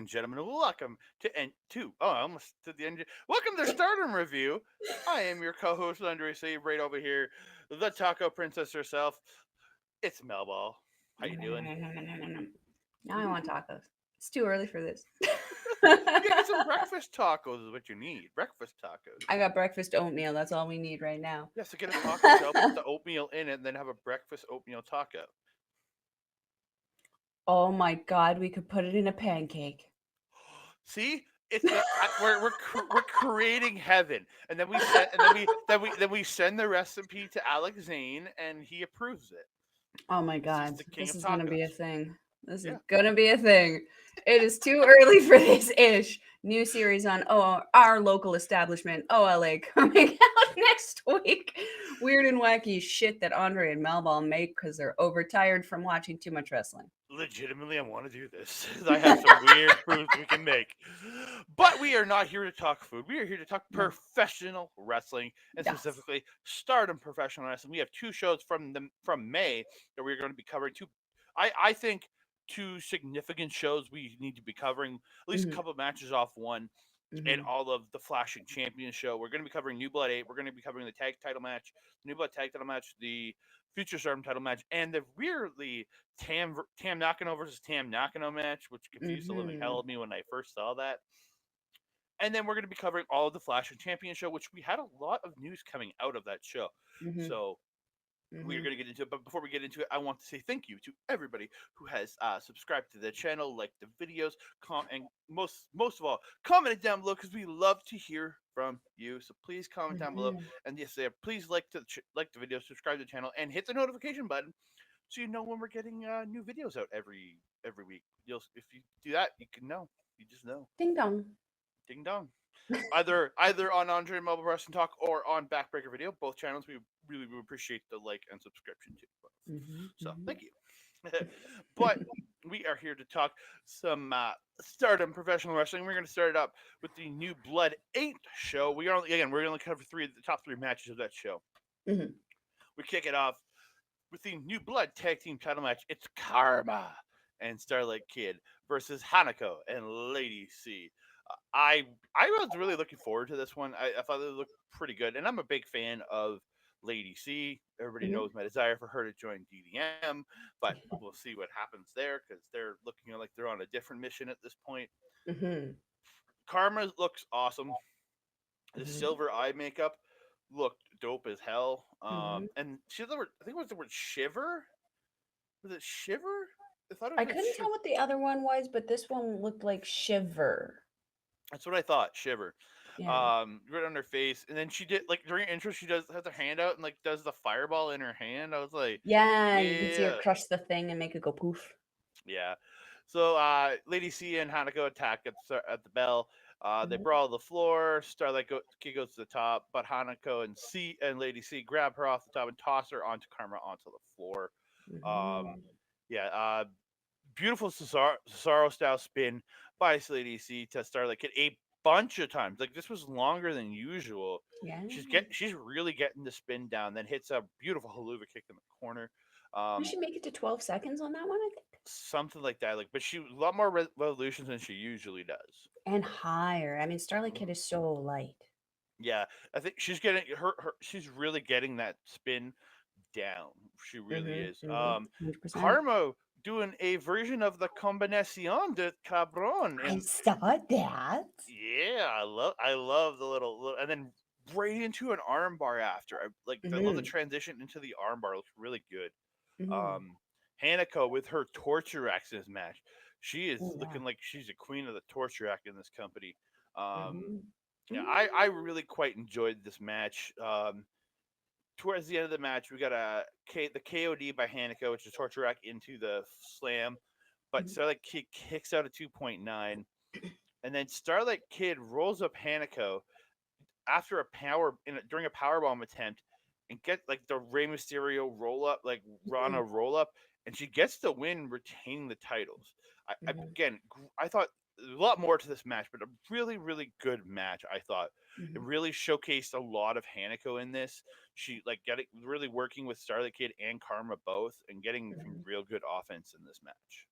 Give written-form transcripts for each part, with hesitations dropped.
gentlemen, welcome I almost did the end. Welcome to Stardom Review. I am your co-host Andre C. Right over here, the Taco Princess herself. It's Melball. How you doing? Now I want tacos. It's too early for this. Yeah, get some breakfast tacos is what you need. Breakfast tacos. I got breakfast oatmeal. That's all we need right now. Yeah, so get a taco shell, put the oatmeal in it, and then have a breakfast oatmeal taco. Oh my god, we could put it in a pancake. See, we're creating heaven, and then we send and then we send the recipe to Alex Zane, and he approves it. Oh my He's god, the king this of is gonna be a tacos. thing. This is Yeah. gonna be a thing. It is too early for this ish. New series on our local establishment, OLA, coming out next week. Weird and wacky shit that Andre and Melball make because they're overtired from watching too much wrestling. Legitimately, I want to do this. I have some weird foods we can make. But we are not here to talk food. We are here to talk No. professional wrestling, and Yes. specifically Stardom Professional Wrestling. We have two shows from May that we're going to be covering. I think two significant shows we need to be covering. At least a Hmm. couple of matches off one, and Hmm. all of the Flashing Champion show. We're going to be covering New Blood 8. We're going to be covering the tag title match, New Blood tag title match, the Future Stardom title match, and the weirdly Tam Nakano versus Tam Nakano match, which confused the living hell Hmm. of me when I first saw that. And then we're going to be covering all of the Flash and Champion show, which we had a lot of news coming out of that show. Hmm. So we are Hmm. going to get into it. But before we get into it, I want to say thank you to everybody who has subscribed to the channel, liked the videos, and most of all, commented down below because we love to hear from you. So please comment down below, Hmm. and yes, please like the video, subscribe to the channel, and hit the notification button so you know when we're getting new videos out every week. If you do that, you can know. You just know. Ding dong. Ding dong. Either on Andre Mobile Wrestling Talk or on Backbreaker Video, both channels. We really would appreciate the like and subscription to both. Hmm. So Hmm. thank you. But we are here to talk some Stardom Professional Wrestling. We're going to start it up with the New Blood 8 show. We're going to cover the top three matches of that show. Hmm. We kick it off with the New Blood Tag Team title match. It's Karma and Starlight Kid versus Hanako and Lady C. I was really looking forward to this one. I thought it looked pretty good, and I'm a big fan of Lady C. Everybody Hmm. knows my desire for her to join DDM, but we'll see what happens there because they're looking like they're on a different mission at this point. Hmm. Karma looks awesome. The Hmm. silver eye makeup looked dope as hell. Hmm. And she had the word, I think it was the word shiver. Was it shiver? I thought it I was like couldn't tell shiver. what the other one was, but this one looked like Shiver. That's what I thought. Shiver. Yeah. Right on her face, and then she did like during her intro, she does has her hand out and like does the fireball in her hand. I was like, Yeah, you can see her yeah, crush the thing and make it go poof. yeah. So Lady C and Hanako attack at the bell. They Hmm. brawl the floor. Kid goes to the top, but Hanako and Lady C grab her off the top and toss her onto Karma onto the floor. Um, Hmm. yeah, beautiful Cesaro style spin by Lady C to Starlight Kid a bunch of times. Like this was longer than usual. Yeah. She's really getting the spin down. Then hits a beautiful haluva kick in the corner. We Um, should make it to 12 seconds on that one, I think. something like that. Like, but she a lot more revolutions than she usually does. And higher. I mean, Starlight Kid Mhm. is so light. Yeah, I think she's getting her. She's really getting that spin down. She really Hmm. is. Hmm. 100%. Karma doing a version of the combinación de cabron, I and saw that. yeah, I love the little and then right into an armbar after. I love the Hmm. transition into the armbar. Looks really good. Hmm. Um, Hanako with her torture axe in this match. She is Oh, yeah. looking like she's a queen of the torture act in this company. Um, Hmm. yeah, I really quite enjoyed this match. Towards the end of the match, we got the KOD by Hanako, which is torture rack into the slam, but Starlight Kid kicks out a 2.9, and then Starlight Kid rolls up Hanako after during a power bomb attempt, and get like the Rey Mysterio roll up, like Rana roll up, and she gets the win, retaining the titles. Hmm. I thought a lot more to this match, but a really really good match. I thought it Hmm. really showcased a lot of Hanako in this. She like getting really working with Starlight Kid and Karma both, and getting some real good offense in this match.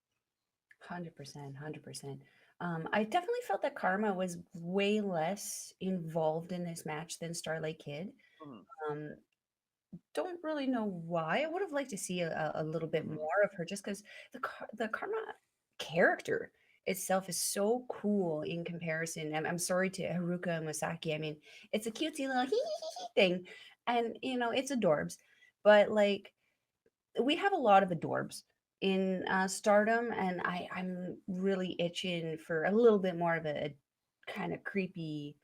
100%. 100%. I definitely felt that Karma was way less involved in this match than Starlight Kid. Mhm, Um, don't really know why. I would have liked to see a little bit mhm, more of her, just because the Karma character itself is so cool in comparison. I'm sorry to Haruka and Masaki. I mean, it's a cutesy little hee hee hee thing, and it's adorbs, but like we have a lot of adorbs in Stardom, and I'm really itching for a little bit more of a kind of creepy,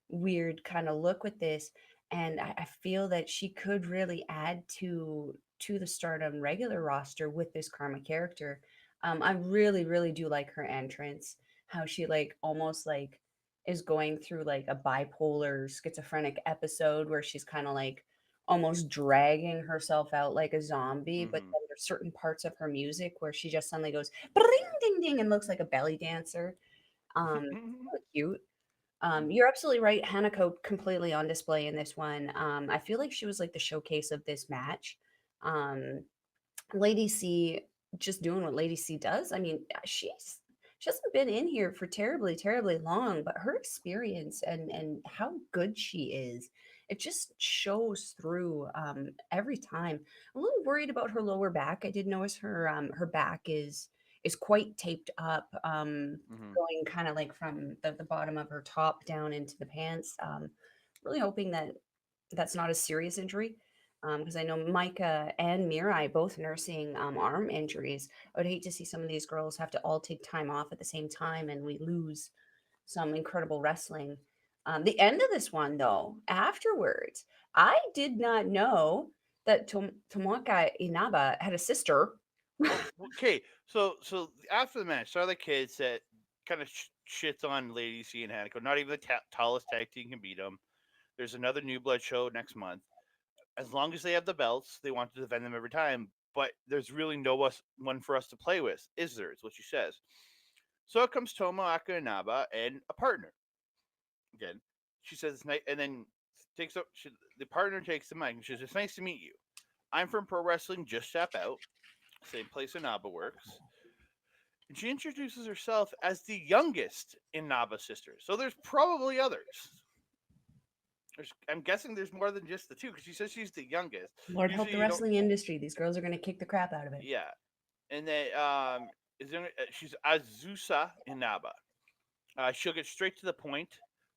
weird kind of look with this. And I feel that she could really add to the Stardom regular roster with this Karma character. I really, really do like her entrance. How she like almost like is going through like a bipolar schizophrenic episode where she's kind of like almost dragging herself out like a zombie, but mhm. then there's certain parts of her music where she just suddenly goes bring ding ding and looks like a belly dancer. Really cute. You're absolutely right. Hanako completely on display in this one. I feel like she was like the showcase of this match. Um, Lady C just doing what Lady C does. I mean, she hasn't been in here for terribly, terribly long, but her experience and how good she is, it just shows through every time. I'm a little worried about her lower back. I did notice her back is quite taped up, Mhm. going kind of like from the bottom of her top down into the pants. Really hoping that that's not a serious injury, because I know Maika and Mirai both nursing arm injuries. I would hate to see some of these girls have to all take time off at the same time and we lose some incredible wrestling. The end of this one, though, afterwards, I did not know that Tomoka Inaba had a sister. Oh, okay. So after the match, Starlight Kid said kind of shits on Lady C and Hanako. Not even the tallest tag team can beat them. There's another New Blood show next month. As long as they have the belts, they want to defend them every time. But there's really one for us to play with, is there? Is what she says. So it comes Tomoaka Inaba and a partner again. She says it's nice, and then the partner takes the mic and she says, "It's nice to meet you. I'm from Pro Wrestling Just Step Out, same place Inaba works." And she introduces herself as the youngest in Naba's sisters. So there's probably others. I'm guessing there's more than just the two because she says she's the youngest. Lord help Usually the you don't. wrestling industry. These girls are going to kick the crap out of it. Yeah, and then she's Azusa Inaba. She'll get straight to the point.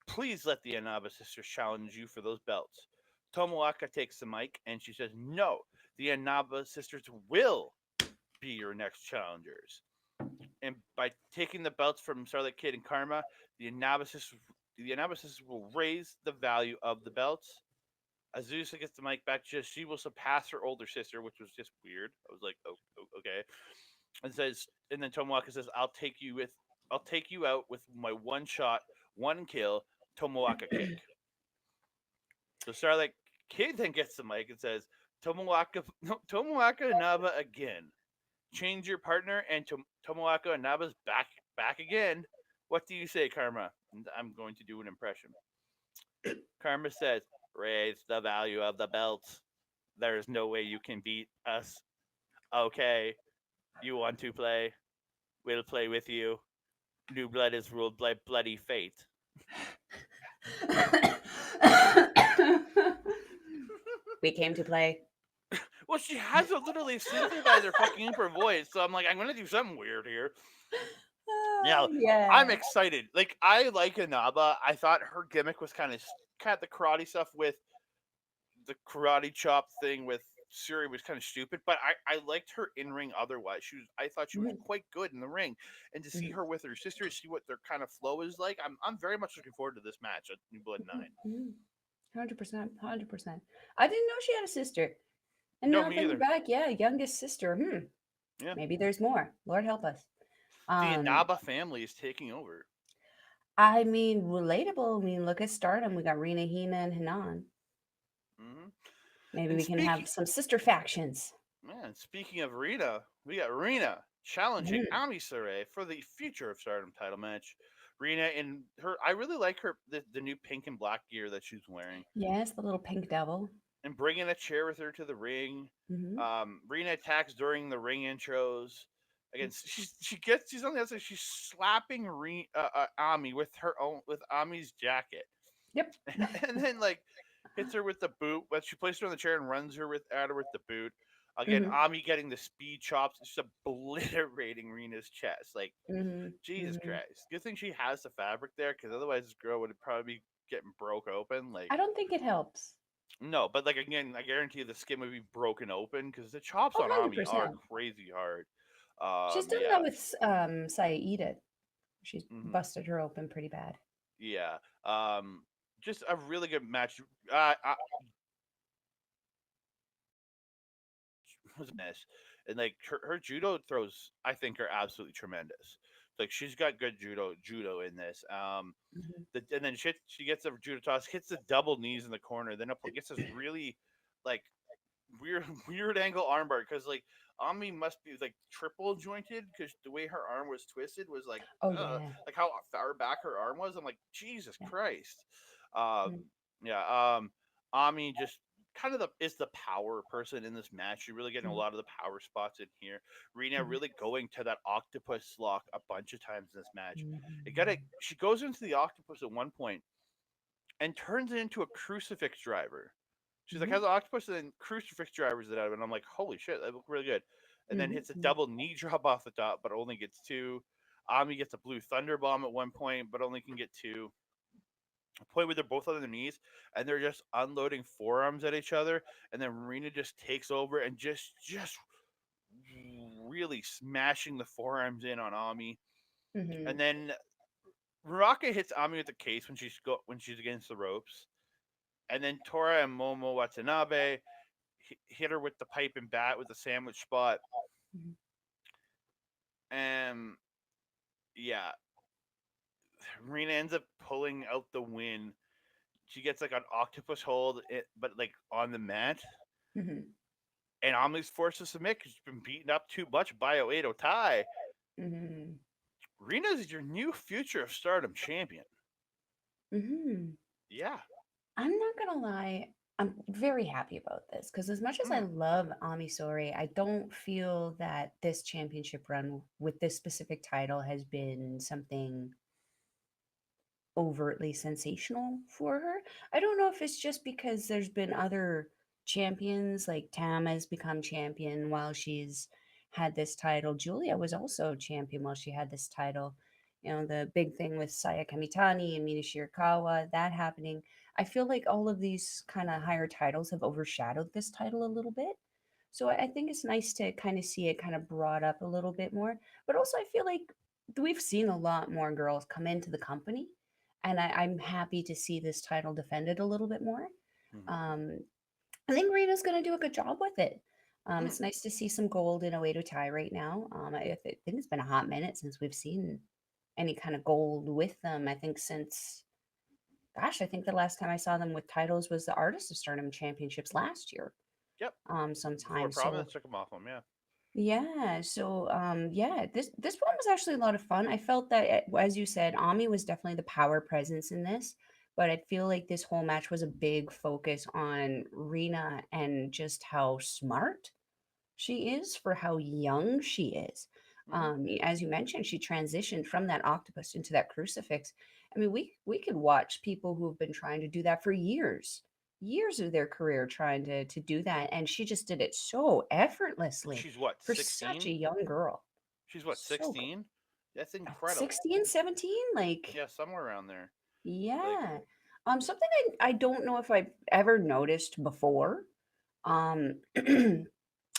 Please let the Inaba sisters challenge you for those belts. Tomoaka takes the mic and she says, "No, the Inaba sisters will be your next challengers." And by taking the belts from Starlight Kid and Karma, the Inaba sisters will raise the value of the belts. Azusa gets the mic back. She will surpass her older sister, which was just weird. I was like, oh, okay. And then Tomoaka says, I'll take you out with my one shot, one kill, Tomoaka kick." So Starlight Kid then gets the mic and says, Tomoaka, no, Tomoaka Inaba again. Change your partner, and Tomoaka Inaba's back again. What do you say, Karma? And I'm going to do an impression. Karma says, "Raise the value of the belts. There's no way you can beat us. Okay, you want to play? We'll play with you. New blood is ruled by bloody fate." We came to play. Well, she has a literally synthesizer fucking in her voice, so I'm like, I'm gonna do something weird here. Yeah, I'm Yeah. excited. Like, I like Inaba. I thought her gimmick was kind of the karate stuff with the karate chop thing with Syuri was kind of stupid, but I liked her in ring otherwise. I thought she was Mhm, quite good in the ring, and to see mhm, her with her sister, see what their kind of flow is like. I'm very much looking forward to this match at New Blood mhm, 9. mhm. 100%, 100%. I didn't know she had a sister. And No, now me thinking either. back, yeah, youngest sister. Yeah, Maybe there's more. Lord help us. the Um, Inaba family is taking over. I mean, relatable. I mean, look at Stardom. We got Rina, Hina, and Hanan. Hmm. Maybe And we can have some sister factions. speaking of Rina, we got Rina challenging Mhm. Ami Sohrei for the future of Stardom title match. Rina in her, I really like the new pink and black gear that she's wearing, Yes, the little pink devil. and bringing a chair with her to the ring. Hmm. Rina attacks during the ring intros. Again, she's on the outside. She's slapping Ami with Ami's jacket, Yep. and then like hits her with the boot. But she places her on the chair and runs at her with the boot. Again, Mhm. Ami getting the speed chops, just obliterating Rina's chest. Like Mhm. Jesus Mhm. Christ, good thing she has the fabric there, because otherwise this girl would probably be getting broke open. Like I don't think it helps. no, but like again, I guarantee you the skin would be broken open because the chops Oh, on Ami are 100%. crazy hard. She's done that Yeah. with Iida. She's Hmm. busted her open pretty bad. Yeah. Just a really good match. Was a mess, and like her judo throws, I think, are absolutely tremendous. Like she's got good judo in this. Mhm. And then she gets a judo toss, hits the double knees in the corner, then gets this really like weird angle armbar, because like Ami must be like triple jointed, because the way her arm was twisted was Oh yeah. like how far back her arm was. I'm like, Jesus Yeah. Christ. Mm. Yeah. Ami just kind of is the power person in this match. You're really getting a Mhm. lot of the power spots in here. Rina Mhm. really going to that octopus lock a bunch of times in this match. Mhm. She goes into the octopus at one point and turns it into a crucifix driver. She's like, Mhm. has an octopus and then crucifix drivers it out of it. And I'm like, holy shit, that looked really good. And then Mhm. hits a Mhm. double knee drop off the top, but only gets two. Ami gets a blue thunder bomb at one point, but only can get two. A point where they're both on their knees and they're just unloading forearms at each other, and then Rina just takes over and just really smashing the forearms in on Ami. And Mhm. then Ruaka hits Ami with the case when she's against the ropes. And then Tora and Momo Watanabe hit her with the pipe and bat with the sandwich spot. Mhm. And yeah, Rina ends up pulling out the win. She gets like an octopus hold, but like on the mat. Mhm. And Ami's forced to submit because she's been beaten up too much by Oedo Tai. Mhm. Rina's your new future of Stardom champion. Mhm. Yeah. I'm not gonna lie. I'm very happy about this because as much as I Mm, love Ami Sohrei, I don't feel that this championship run with this specific title has been something overtly sensational for her. I don't know if it's just because there's been other champions, like Tam has become champion while she's had this title. Julia was also champion while she had this title. You know, the big thing with Saya Kamitani and Mina Shirakawa, that happening. I feel like all of these kind of higher titles have overshadowed this title a little bit. So I think it's nice to kind of see it kind of brought up a little bit more. But also, I feel like we've seen a lot more girls come into the company, and I'm happy to see this title defended a little bit more. mm, Um, I think Rita's going to do a good job with it. mm. It's nice to see some gold in Oedo Tai right now. I think it's been a hot minute since we've seen any kind of gold with them. I think since, gosh, I think the last time I saw them with titles was the Artist of Stardom Championships last year. Yep. Before Sometime. Providence So took him off him, yeah. yeah, so yeah, this one was actually a lot of fun. I felt that as you said, Ami was definitely the power presence in this, but I feel like this whole match was a big focus on Rina and just how smart she is for how young she is. Hmm. As you mentioned, she transitioned from that octopus into that crucifix. I mean, we could watch people who have been trying to do that for years of their career trying to do that, and she just did it so effortlessly She's what, for such a 16? young girl. She's what, So good. 16? That's incredible. 16, 17, like Yeah, somewhere around there. Like, yeah. Something I don't know if I've ever noticed before. Um,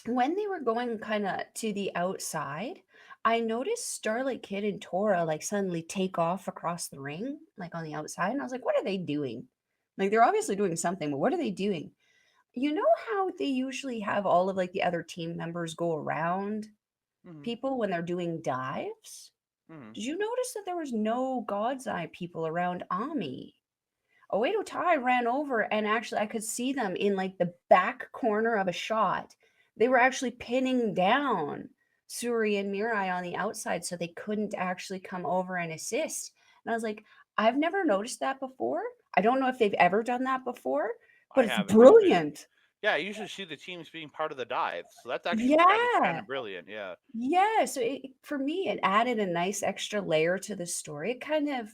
when they were going kind of to the outside, I noticed Starlight Kid and Tora like suddenly take off across the ring, like on the outside. And I was like, what are they doing? Like they're obviously doing something, but what are they doing? You know how they usually have all of like the other team members go around mm-hmm, people when they're doing dives? mm-hmm. Did you notice that there was no God's Eye people around Ami? Oedo Tai ran over and actually I could see them in like the back corner of a shot. They were actually pinning down Syuri and Mirai on the outside so they couldn't actually come over and assist. And I was like, I've never noticed that before. I don't know if they've ever done that before, I but it's haven't either. brilliant. Yeah, I usually see the teams being part of the dive, so that's actually kind Yeah. of brilliant. Yeah. Yeah, so for me, it added a nice extra layer to the story. It kind of,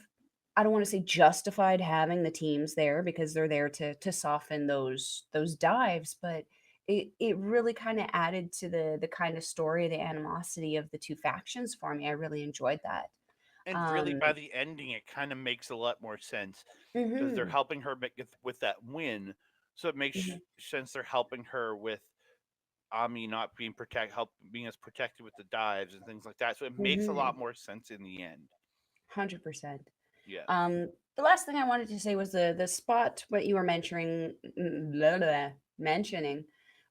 I don't want to say justified having the teams there because they're there to soften those dives, but it really kind of added to the kind of story, the animosity of the two factions for me. I really enjoyed that. And really, Um, by the ending, it kind of makes a lot more sense because they're mhm, helping her with that win. So it makes mhm, sense they're helping her with Ami not being being as protected with the dives and things like that. So it makes a mhm, lot more sense in the end. 100%. Yeah. The last thing I wanted to say was the spot what you were mentioning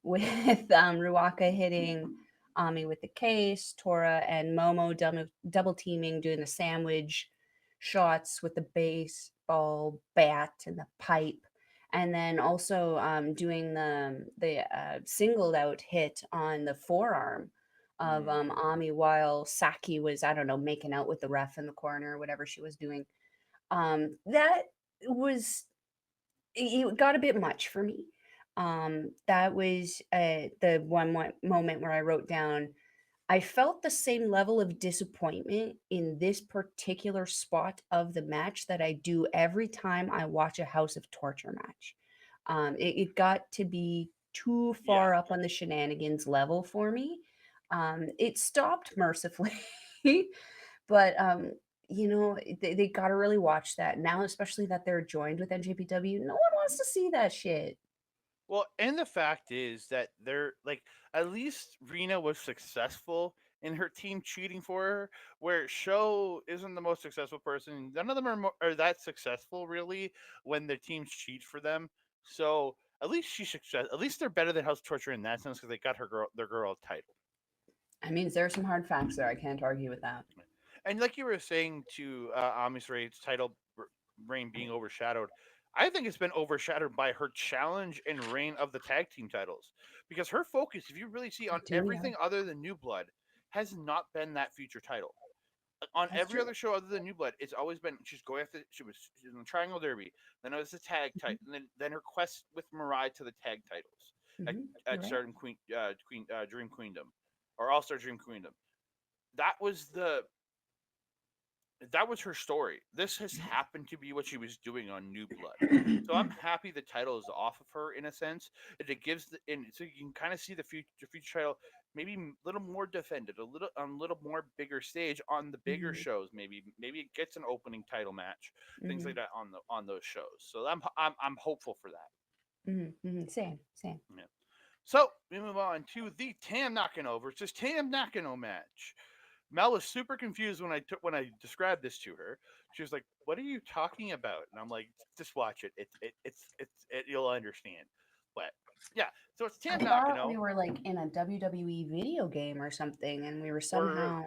with Ruaka hitting Ami with the case, Tora and Momo double teaming, doing the sandwich shots with the baseball bat and the pipe, and then also doing the singled out hit on the forearm of Mm. Ami while Saki was, I don't know, making out with the ref in the corner or whatever she was doing. That was, it got a bit much for me. That was the moment where I wrote down, I felt the same level of disappointment in this particular spot of the match that I do every time I watch a House of Torture match. It got to be too Yeah. far up on the shenanigans level for me. It stopped mercifully, but they got to really watch that now, especially that they're joined with NJPW. No one wants to see that shit. Well, and the fact is that they're like, at least Rina was successful in her team cheating for her, where Sho isn't the most successful person. None of them are that successful really when their teams cheat for them. So at least she's success. At least they're better than House of Torture in that sense because they got their girl title. I mean, there are some hard facts there. I can't argue with that. And like you were saying to Ami's Ray's title reign being overshadowed, I think it's been overshadowed by her challenge and reign of the tag team titles. Because her focus, if you really see on Too, yeah, everything other than New Blood, has not been that future title. On that's every true. other show other than New Blood, it's always been she's going after she's in the Triangle Derby, then it was the tag title, and then her quest with Mariah to the tag titles You're at right. Stardom Dream Queendom, or All Star Dream Queendom. That was her story. This has happened to be what she was doing on New Blood. So I'm happy the title is off of her in a sense. And it gives and so you can kind of see the future title maybe a little more defended, a little on a little more bigger stage on the bigger Mhm, shows. Maybe it gets an opening title match, things like mhm, that on those shows. So I'm hopeful for that. Same, same. Yeah. So we move on to the Tam Nakano versus Tam Nakano match. Mel was super confused when I described this to her. She was like, "What are you talking about?" And I'm like, "Just watch it. You'll understand." But yeah, so it's I Tam thought we Nakano, were like in a WWE video game or something, and we were or somehow,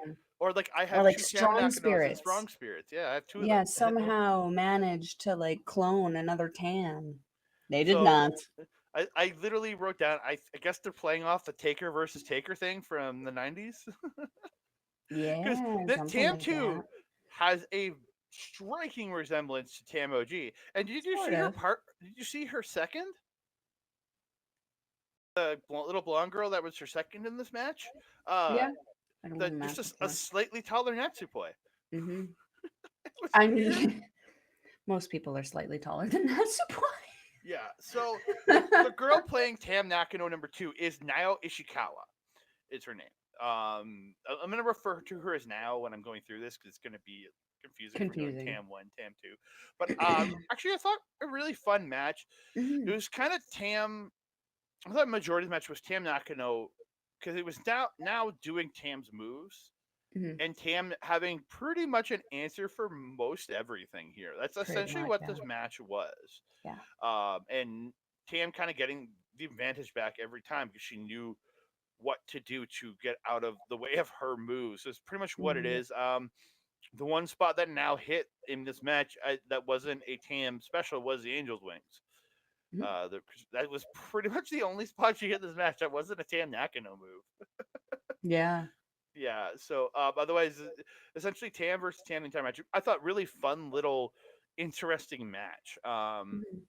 like I or have like two Tam strong Nakanos and spirits. Strong Spirits. Yeah, I have two of Yeah, them. somehow managed to like clone another Tam. They did So not. I literally wrote down. I guess they're playing off the Taker versus Taker thing from the '90s because Yeah, the something Tam like that. Two has a striking resemblance to Tam OG. And did you Sort see her of. part? Did you see her second? The little blonde girl that was her second in this match. Uh, Yeah. I don't know the just match a before. slightly taller Natsupoi. Hmm. It was I weird. mean, most people are slightly taller than that supply. Yeah. So the girl playing Tam Nakano number two is Nayo Ishikawa. Is her name. I'm gonna refer to her as Nayo when I'm going through this because it's gonna be confusing if we're doing Confusing. Tam one, Tam two. But actually, I thought a really fun match. It Hmm. was kind of Tam. I thought majority of the match was Tam Nakano because it was now doing Tam's moves Hmm. and Tam having pretty much an answer for most everything here. That's Pretty essentially much, what yeah. this match was. Yeah. And Tam kind of getting the advantage back every time because she knew what to do to get out of the way of her moves. So it's pretty much what it Hmm. is. The one spot that now hit in this match that wasn't a Tam special was the Angel's Wings. Hmm. That was pretty much the only spot she hit this match that wasn't a Tam Nakano move. Yeah. Yeah, so otherwise, essentially Tam versus Tam the entire match. I thought really fun little interesting match. Mhm.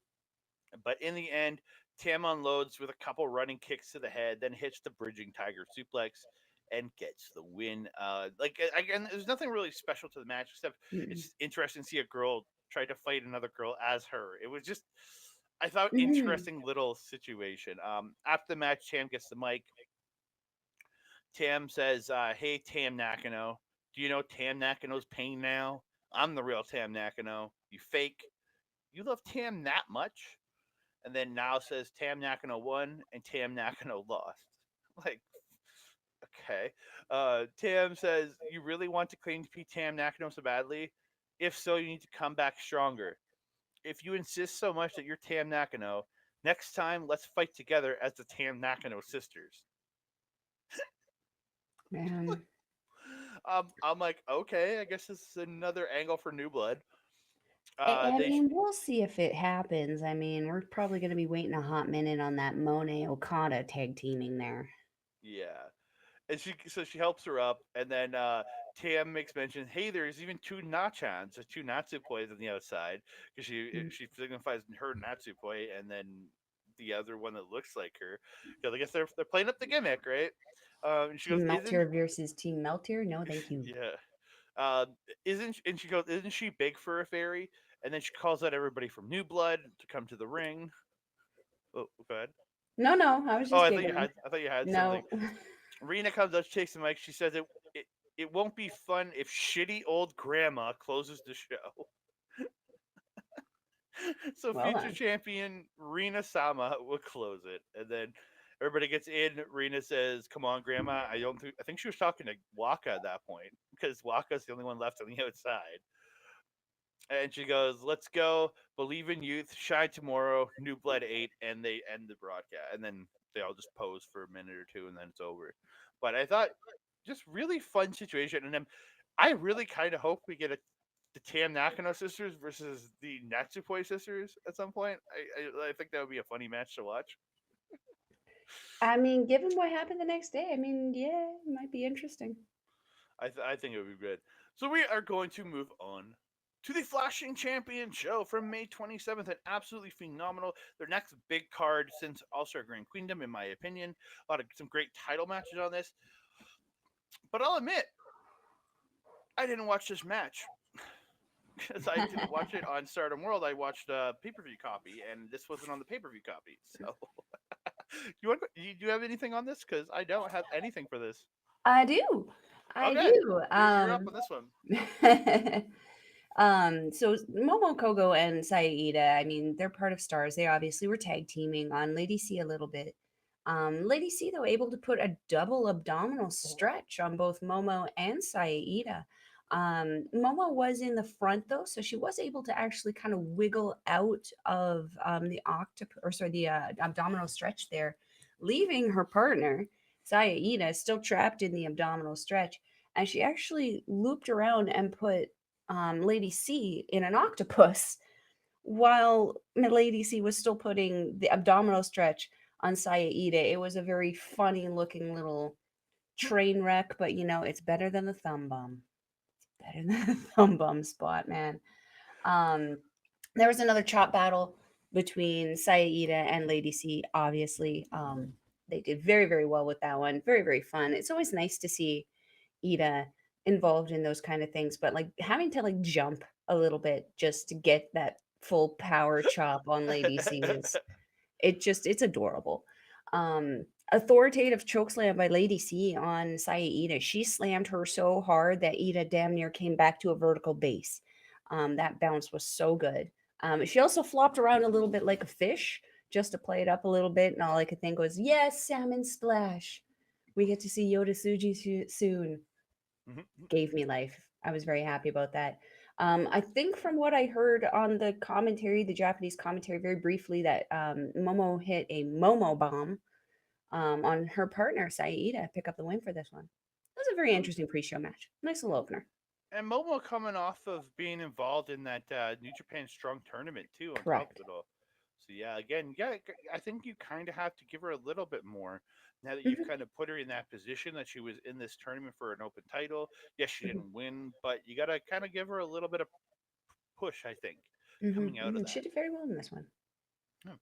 But in the end, Tam unloads with a couple running kicks to the head, then hits the bridging tiger suplex and gets the win. Again, there's nothing really special to the match except Mm-hmm. it's interesting to see a girl try to fight another girl as her. It was just, I thought, Mm-hmm. interesting little situation. After the match, Tam gets the mic. Tam says, "Hey, Tam Nakano, do you know Tam Nakano's pain now? I'm the real Tam Nakano. You fake. You love Tam that much?" And then now says Tam Nakano won and Tam Nakano lost. Like, okay. Tam says, "You really want to claim to be Tam Nakano so badly? If so, you need to come back stronger. If you insist so much that you're Tam Nakano, next time let's fight together as the Tam Nakano sisters." Man. I'm like, okay, I guess this is another angle for New Blood. I They, mean, we'll see if it happens. I mean, we're probably going to be waiting a hot minute on that Monet Okada tag teaming there. yeah, and she helps her up, and then Tam makes mention, hey, there's even two Nachans, there's two Natsupoi on the outside, because Mm. she signifies her Natsupoi, and then the other one that looks like her, because I guess they're playing up the gimmick, right? And she goes, Team isn't Meltier versus Team Meltier? No, thank you. yeah, isn't and she goes, isn't she big for a fairy? And then she calls out everybody from New Blood to come to the ring. Oh, go ahead. No, no, I was Oh, just giggling. I thought you had something. No. Rina comes up, takes the mic. She says it won't be fun if shitty old grandma closes the show. So Well future done. champion Rina Sama will close it, and then everybody gets in. Rina says, "Come on, grandma." I think she was talking to Waka at that point because Waka's the only one left on the outside. And she goes, "Let's go. Believe in youth. Shine tomorrow. New Blood 8." And they end the broadcast, and then they all just pose for a minute or two, and then it's over. But I thought just really fun situation, and then I really kind of hope we get the Tam Nakano sisters versus the Natsupoi sisters at some point. I think that would be a funny match to watch. I mean, given what happened the next day, I mean, yeah, it might be interesting. I think it would be good. So we are going to move on to the Flashing Champion show from May 27th. And absolutely phenomenal. Their next big card since All Star Grand Queendom, in my opinion. A lot of some great title matches on this. But I'll admit, I didn't watch this match because I didn't watch it on Stardom World. I watched a pay per view copy, and this wasn't on the pay per view copy. So, do you have anything on this? Because I don't have anything for this. I do. I Okay, do. you're up on this one. So Momo Kogo and Iida, I mean, they're part of Stars. They obviously were tag teaming on Lady C a little bit. Lady C, though, able to put a double abdominal stretch on both Momo and Iida. Momo was in the front though, so she was able to actually kind of wiggle out of the abdominal stretch there, leaving her partner Iida still trapped in the abdominal stretch. And she actually looped around and put Lady C in an octopus while Lady C was still putting the abdominal stretch on Iida. It was a very funny looking little train wreck, but it's better than the thumb bum. Better than the thumb bum spot, man. Um, there was another chop battle between Iida and Lady C, obviously. They did very, very well with that one. Very, very fun. It's always nice to see Iida involved in those kind of things, but like having to like jump a little bit just to get that full power chop on Lady C is it's adorable. Authoritative chokeslam by Lady C on Iida. She slammed her so hard that Iida damn near came back to a vertical base. That bounce was so good. She also flopped around a little bit like a fish just to play it up a little bit, and all I could think was, yes, salmon splash. We get to see Yoda Suji soon. Gave me life. I was very happy about that. I think from what I heard on the commentary, the Japanese commentary, very briefly, that Momo hit a Momo bomb on her partner, Saida, pick up the win for this one. It was a very interesting pre show match. Nice little opener. And Momo coming off of being involved in that New Japan Strong tournament too, on top Correct. of it all. So yeah, again, yeah, I think you kind of have to give her a little bit more now that you've Hmm. kind of put her in that position that she was in this tournament for an open title. Yes, she Hmm. didn't win, but you got to kind of give her a little bit of push. I think Hmm. coming out of Hmm. She that. did very well in this one. Hmm.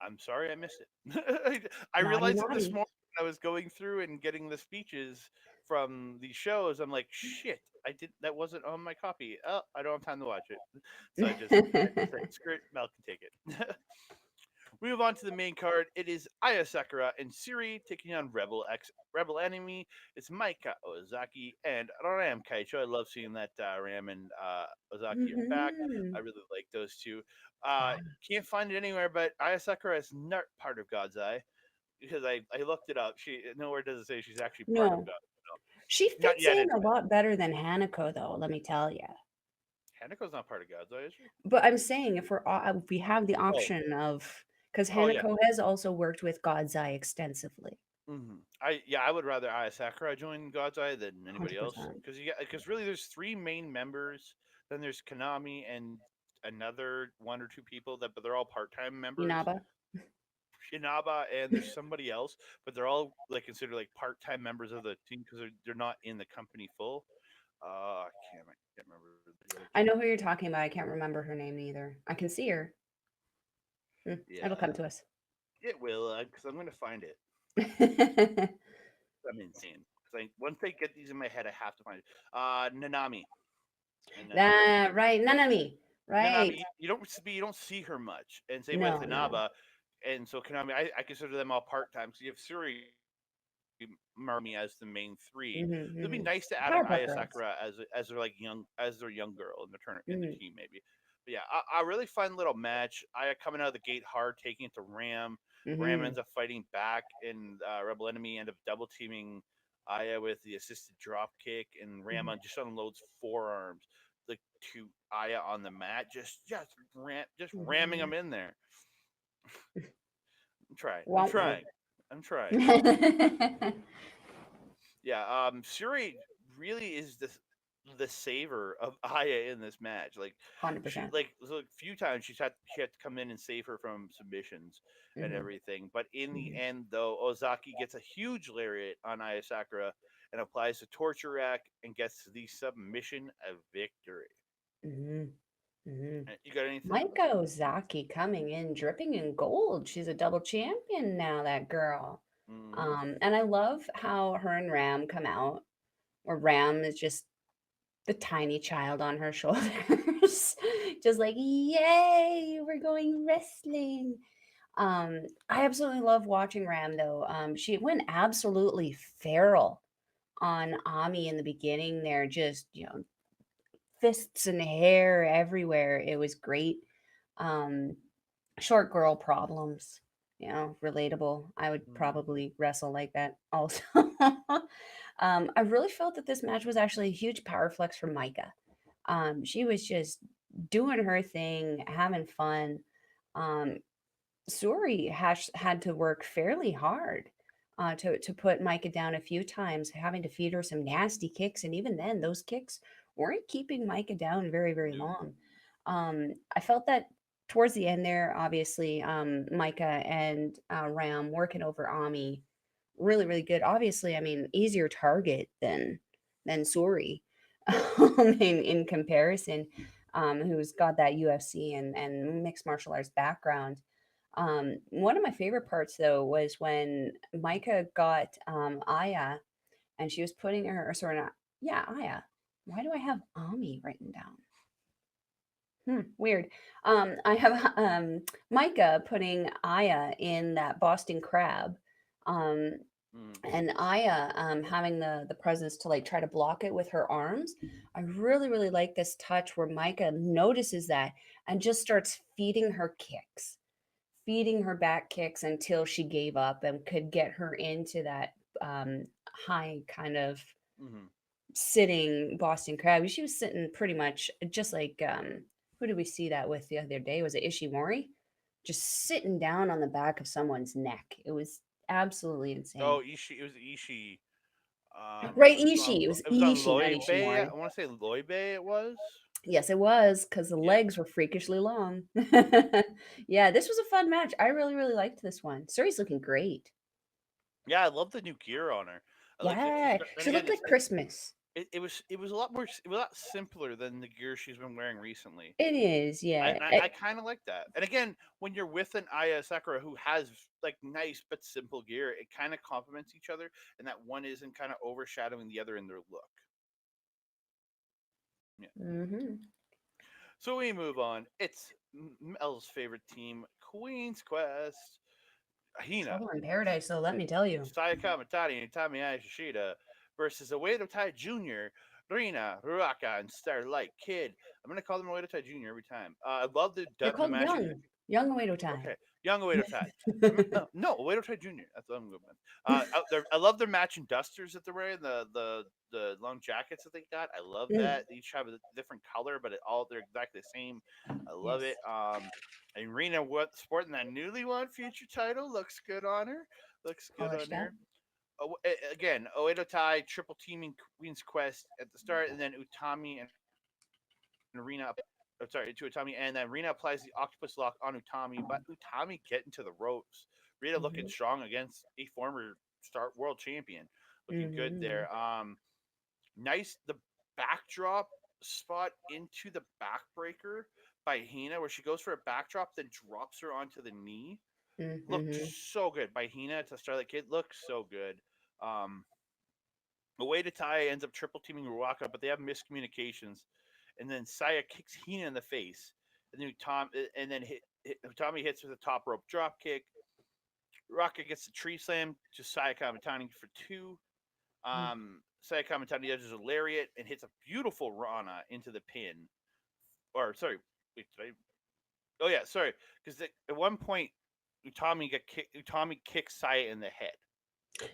I'm sorry I missed it. I Naughty, realized it this naughty. morning when I was going through and getting the speeches from these shows. I'm like, shit, I did that wasn't on my copy. Oh, I don't have time to watch it. So I just said, screw it, Mel can take it. We move on to the main card. It is Aya Sakura and Syuri taking on Rebel Enemy. It's Maika, Ozaki, and Ram Kaichow. I love seeing that Ram and Ozaki are back. Mhm. I really like those two. Yeah. Can't find it anywhere, but Aya Sakura is not part of God's Eye because I looked it up. She nowhere does it say she's actually part of No, God. she No, not fits yet, in a anyway. lot better than Hanako, though. Let me tell you. Hanako's not part of God's Eye, is she? But I'm saying if we have the Oh, option of because oh yeah. Hanako has also worked with God's Eye extensively, I would rather Aya Sakura join God's Eye than anybody hundred else percent. because really there's three main members. Then there's Konami and another one or two people but they're all part time members. Inaba. Shinaba and there's somebody else, but they're all like considered like part time members of the team because they're not in the company full. I can't remember the other I two. know who you're talking about. I can't remember her name either. I can see her. It'll Yeah, come to us. it will because I'm gonna find it. I'm insane because once I get these in my head, I have to find it. Nanami and That right, Nanami. Right. Nanami, you don't see her much, and same with No, no. Inaba, and so Konami, I consider them all part time. So you have Suri, Marmy as the main three. Mm-hmm, It'd be mm-hmm. nice to add an Powerpuff Aya Girls. Sakura as their like young girl in the in the Mm-hmm, team maybe. But yeah, a really fun little match. Aya coming out of the gate hard, taking it to Ram. Ram mm-hmm, ends up fighting back, and Rebel Enemy end up double teaming Aya with the assisted drop kick, and Ram just unloads forearms like to Aya on the mat, just ramming mm-hmm. them in there. I'm trying. I'm Womp womp. trying. I'm trying. Yeah, Syuri really is the saver of Aya in this match. Like she 100%. like so a few times she had to come in and save her from submissions and Mm-hmm, everything. But in the mm-hmm, end, though, Ozaki gets a huge lariat on Aya Sakura and applies the torture rack and gets the submission of victory. mm-hmm, mm-hmm. You got anything else? Maika Ozaki coming in dripping in gold. She's a double champion now, that girl. Mm-hmm. And I love how her and Ram come out, where Ram is just the tiny child on her shoulders, just like, yay, we're going wrestling. I absolutely love watching Ram though. She went absolutely feral on Ami in the beginning there, just fists and hair everywhere. It was great. Um, Short girl problems, relatable. I would Mm-hmm. probably wrestle like that also. I really felt that this match was actually a huge power flex for Maika. She was just doing her thing, having fun. Um, Suri had to work fairly hard to put Maika down a few times, having to feed her some nasty kicks, and even then, those kicks weren't keeping Maika down very, very No. long. I felt that towards the end there, obviously, Maika and Ram working over Ami, really, really good. Obviously, I mean, easier target than Suri, in comparison, who's got that UFC and mixed martial arts background. One of my favorite parts though was when Maika got Aya and she was putting her, or sorry, not, yeah, Aya. Why do I have Ami written down? Weird. I have Maika putting Aya in that Boston crab. Um, Mm-hmm. and Aya having the presence to like try to block it with her arms. I really, really like this touch where Maika notices that and just starts feeding her back kicks until she gave up and could get her into that high kind of Mm-hmm. sitting Boston Crab. She was sitting pretty much just like who did we see that with the other day? Was it Ishimori? Just sitting down on the back of someone's neck. It was absolutely insane. Oh, Ishii. It was Ishii. Right, Ishii. It was It was on Ishii, not Loy Bay. Ishimori. I want to say Loy Bay. It was. Yes, it was because the Yeah. legs were freakishly long. Yeah, this was a fun match. I really, really liked this one. Suri's looking great. Yeah, I love the new gear on her. I like it. Yeah, Then she again, looked like Christmas. it was a lot more it was a lot simpler than the gear she's been wearing recently. It is, I yeah. I, I kind of like that. And again, when you're with an Aya Sakura who has like nice but simple gear, it kind of complements each other, and that one isn't kind of overshadowing the other in their look. Yeah. Mm-hmm. So we move on. It's Mel's favorite team, Queen's Quest. Hina, Trouble in Paradise, though, let me tell you. Saya Kamitani, and Utami Hayashishita versus Oedo Tai Jr., Rina, Ruaka, and Starlight Kid. I'm gonna call them Oedo Tai Jr. every time. I love They're the called match. young Oedo Tai. Okay, young Oedo Tai. No, Oedo Tai Jr. That's what I'm going with. I love their matching dusters that they're wearing, the long jackets that they got. I love Mm, that. They each have a different color, but they're exactly the same. I love it. yes, And Rena sporting that newly won future title looks good on her. Looks good on polished up. her. Again, Oedo Tai triple teaming Queen's Quest at the start, and then Utami and Rina, sorry, to Utami, and then Rina applies the octopus lock on Utami, but Utami getting to the ropes. Rina looking Mm-hmm. strong against a former start world champion, looking good Mm-hmm. there. Nice the backdrop spot into the backbreaker by Hina, where she goes for a backdrop, then drops her onto the knee. Looked Mm-hmm. so good by Hina to Starlight Kid. Looked so good. Um, the way to tie ends up triple teaming Ruaka, but they have miscommunications, and then Saya kicks Hina in the face, and then Tommy hits with a top rope drop kick. Ruaka gets the tree slam to Saya Kamitani for two. Saya Kamitani does a lariat and hits a beautiful Rana into the pin. Or sorry, wait, oh yeah, sorry, because at one point Utami kicks Saya in the head.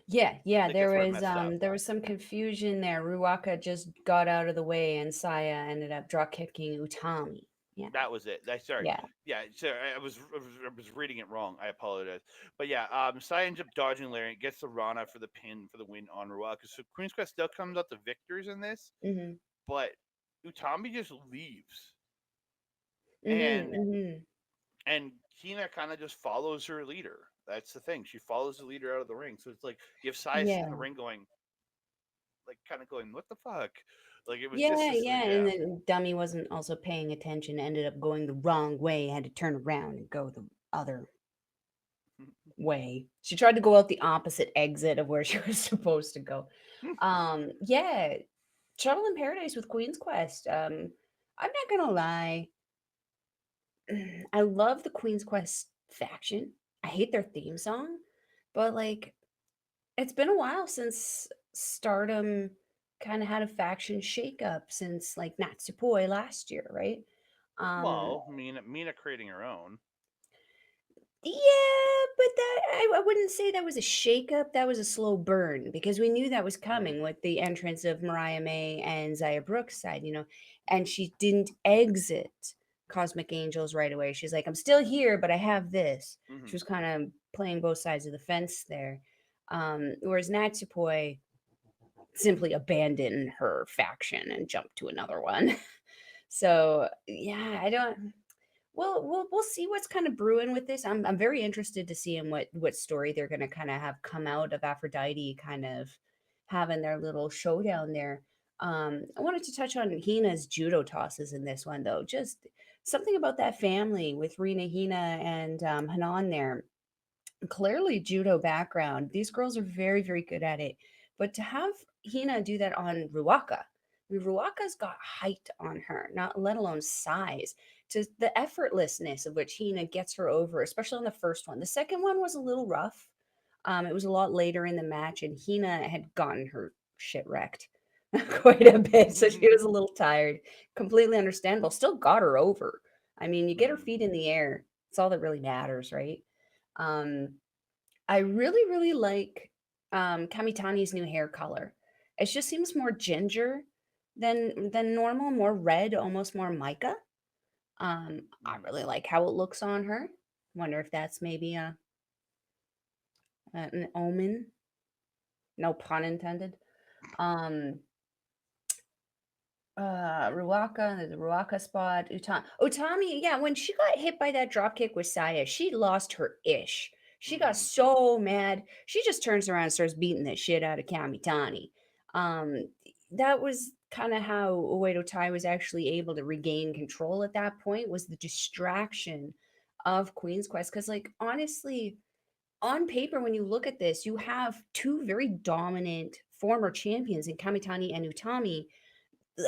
Yeah, I yeah, think that's where it messed up. there was some confusion there. Ruaka just got out of the way and Saya ended up drop kicking Utami. Yeah. That was it. Sorry. Yeah. Yeah, sorry. I was reading it wrong. I apologize. But yeah, Sai ends up dodging Larry, gets the Rana for the pin for the win on Ruaka. So Queen's Quest still comes out the victors in this, Mhm. but Utami just leaves, Mhm. and Mhm. Hina kind of just follows her leader. That's the thing. She follows the leader out of the ring. So it's like you have Sai sitting in the Yeah. ring going, like, kind of going, "What the fuck?" Like it was just Yeah, this, yeah, and yeah. then Dummy wasn't also paying attention, ended up going the wrong way, had to turn around and go the other way. She tried to go out the opposite exit of where she was supposed to go. Yeah, Trouble in Paradise with Queen's Quest. I'm not gonna lie, I love the Queen's Quest faction. I hate their theme song, but like it's been a while since Stardom kind of had a faction shakeup since like Natsupoi last year, right? Um, Well, Mina creating her own. yeah, but I wouldn't say that was a shakeup. That was a slow burn because we knew that was Mm-hmm. coming with the entrance of Mariah May and Zaya Brooks' side, and she didn't exit Cosmic Angels right away. She's like, I'm still here, but I have this. She Mm-hmm. was kind of playing both sides of the fence there. Whereas Natsupoi simply abandoned her faction and jumped to another one. So yeah, I don't. Well, we'll see what's kind of brewing with this. I'm very interested to see in what story they're going to kind of have come out of Aphrodite kind of having their little showdown there. I wanted to touch on Hina's judo tosses in this one though. Just something about that family with Rina, Hina, and Hanan there. Clearly judo background. These girls are very, very good at it. But to have Hina do that on Ruaka, I mean, Ruaka's got height on her, not let alone size. To the effortlessness of which Hina gets her over, especially on the first one. The second one was a little rough. It was a lot later in the match, and Hina had gotten her shit wrecked quite a bit, so she was a little tired. Completely understandable. Still got her over. I mean, you get her Mm-hmm. feet in the air. It's all that really matters, right? Um, I really, really like Kamitani's new hair color. It just seems more ginger than normal, more red, almost more mica. I Mm-hmm. really like how it looks on her. Wonder if that's maybe an omen. No pun intended. Um, Ruaka, the Ruaka spot. Utami, yeah, when she got hit by that drop kick with Saya, she lost her ish. She got Mm-hmm. so mad. She just turns around and starts beating the shit out of Kamitani. Um, that was kind of how Oedo Tai was actually able to regain control at that point, was the distraction of Queen's Quest. Because, like, honestly, on paper, when you look at this, you have two very dominant former champions in Kamitani and Utami,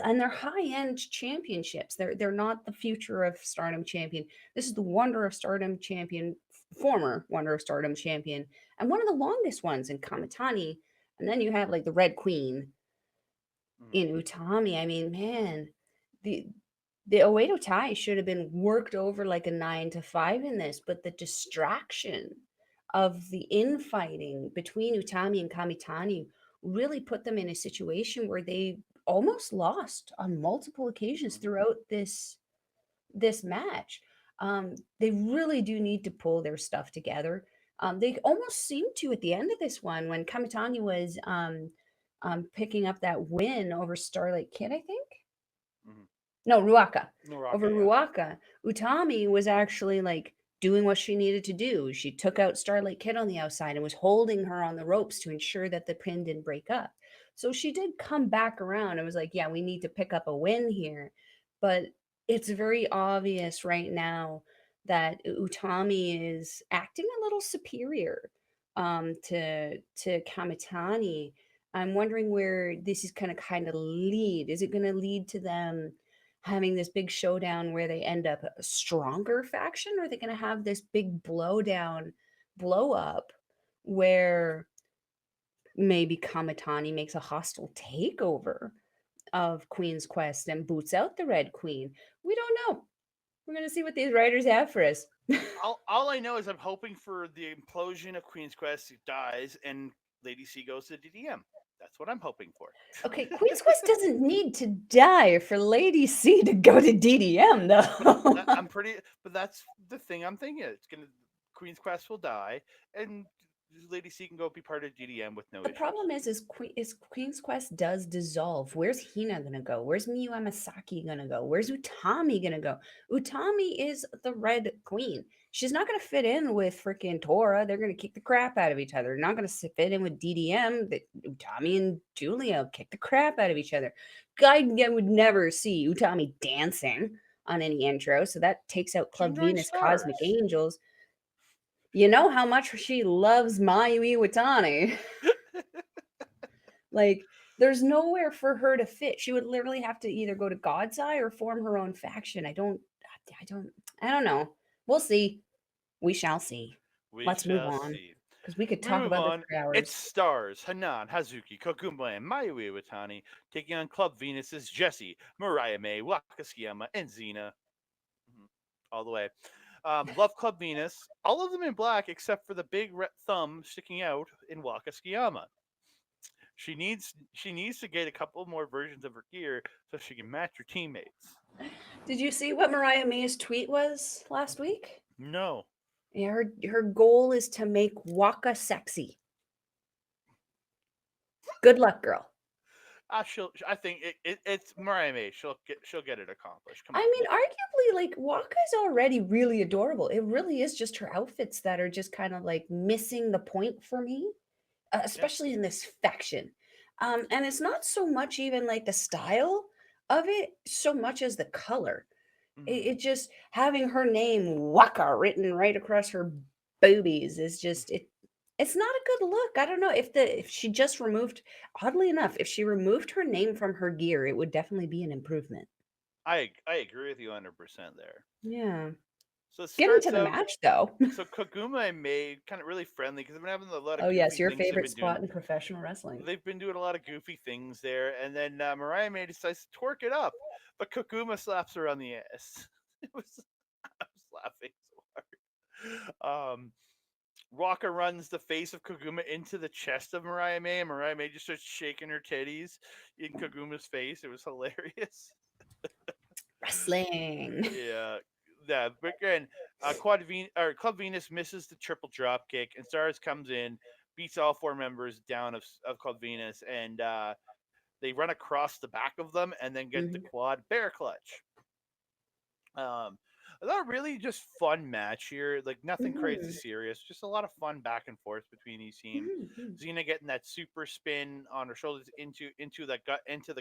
and they're high-end championships. They're not the future of Stardom champion. This is the Wonder of Stardom champion, former Wonder of Stardom champion, and one of the longest ones in Kamitani. And then you have like the Red Queen Mhm. in Utami. I mean, man, the the Oedo Tai should have been worked over like a 9 to 5 in this, but the distraction of the infighting between Utami and Kamitani really put them in a situation where they almost lost on multiple occasions Mhm. throughout this match. They really do need to pull their stuff together. They almost seemed to at the end of this one when Kamitani was picking up that win over Starlight Kid, I think. Mhm. No, Ruaka. Over Ruaka, yeah. Ruaka, Utami was actually like doing what she needed to do. She took out Starlight Kid on the outside and was holding her on the ropes to ensure that the pin didn't break up. So she did come back around and was like, yeah, we need to pick up a win here. But it's very obvious right now that Utami is acting a little superior to Kamitani. I'm wondering where this is going to kind of lead. Is it going to lead to them having this big showdown where they end up a stronger faction, or are they going to have this big blow up where maybe Kamitani makes a hostile takeover of Queen's Quest and boots out the Red Queen? We don't know. We're going to see what these writers have for us. All I know is I'm hoping for the implosion of Queen's Quest dies and Lady C goes to DDM. That's what I'm hoping for. Okay, Queen's Quest doesn't need to die for Lady C to go to DDM, though. I'm pretty. But that's the thing I'm thinking. It's gonna Queen's Quest will die, and Lady C can go be part of DDM with no The issues. problem is Queen's Quest does dissolve. Where's Hina gonna go? Where's Miyu Amasaki gonna go? Where's Utami gonna go? Utami is the Red Queen. She's not gonna fit in with freaking Tora. They're gonna kick the crap out of each other. They're not gonna fit in with DDM. Utami and Julia kick the crap out of each other. I would never see Utami dancing on any intro, so that takes out She can Club join Venus Cosmic Stars. Angels. You know how much she loves Mayu Iwatani. Like, there's nowhere for her to fit. She would literally have to either go to God's Eye or form her own faction. I don't, I don't know. We'll see. We shall see. We Let's move shall on see. because we could We talk move about this on. for It's hours. stars Hanan, Hazuki, Koguma, and Mayu Iwatani taking on Club Venus's Jessie, Mariah May, Waka, and Xena. Mhm. All the way. Love Club Venus, all of them in black except for the big red thumb sticking out in Waka. She needs to get a couple more versions of her gear so she can match her teammates. Did you see what Mariah May's tweet was last week? No. Yeah, her goal is to make Waka sexy. Good luck, girl. I think it's Mariah May. She'll get it accomplished. Come I on. mean, arguably, like Waka's already really adorable. It really is just her outfits that are just kind of like missing the point for me, Yeah. especially in this faction. And it's not so much even like the style of it, so much as the color. Hmm. It just having her name Waka written right across her boobies is just it. It's not a good look. I don't know if she just removed. Oddly enough, if she removed her name from her gear, it would definitely be an improvement. I agree with you 100% there. Yeah. So it Getting to starts the out. match though. So Koguma and May kind of really friendly because they've been having a lot of Oh yes, goofy your things they've favorite been doing. spot in professional wrestling. They've been doing a lot of goofy things there, and then Mariah May decides to twerk it up, but Koguma slaps her on the ass. It was I was laughing so hard. Ruaka runs the face of Koguma into the chest of Mariah May, and Mariah May just starts shaking her titties in Koguma's face. It was hilarious. Wrestling. Yeah, yeah. But again, Club Venus misses the triple drop kick, and Stars comes in, beats all four members down of Club Venus, and they run across the back of them and then get the Mhm. quad bear clutch. Um, a really just fun match here. Like nothing crazy Mhm. serious, just a lot of fun back and forth between these teams. Mhm, mhm. Xena getting that super spin on her shoulders into the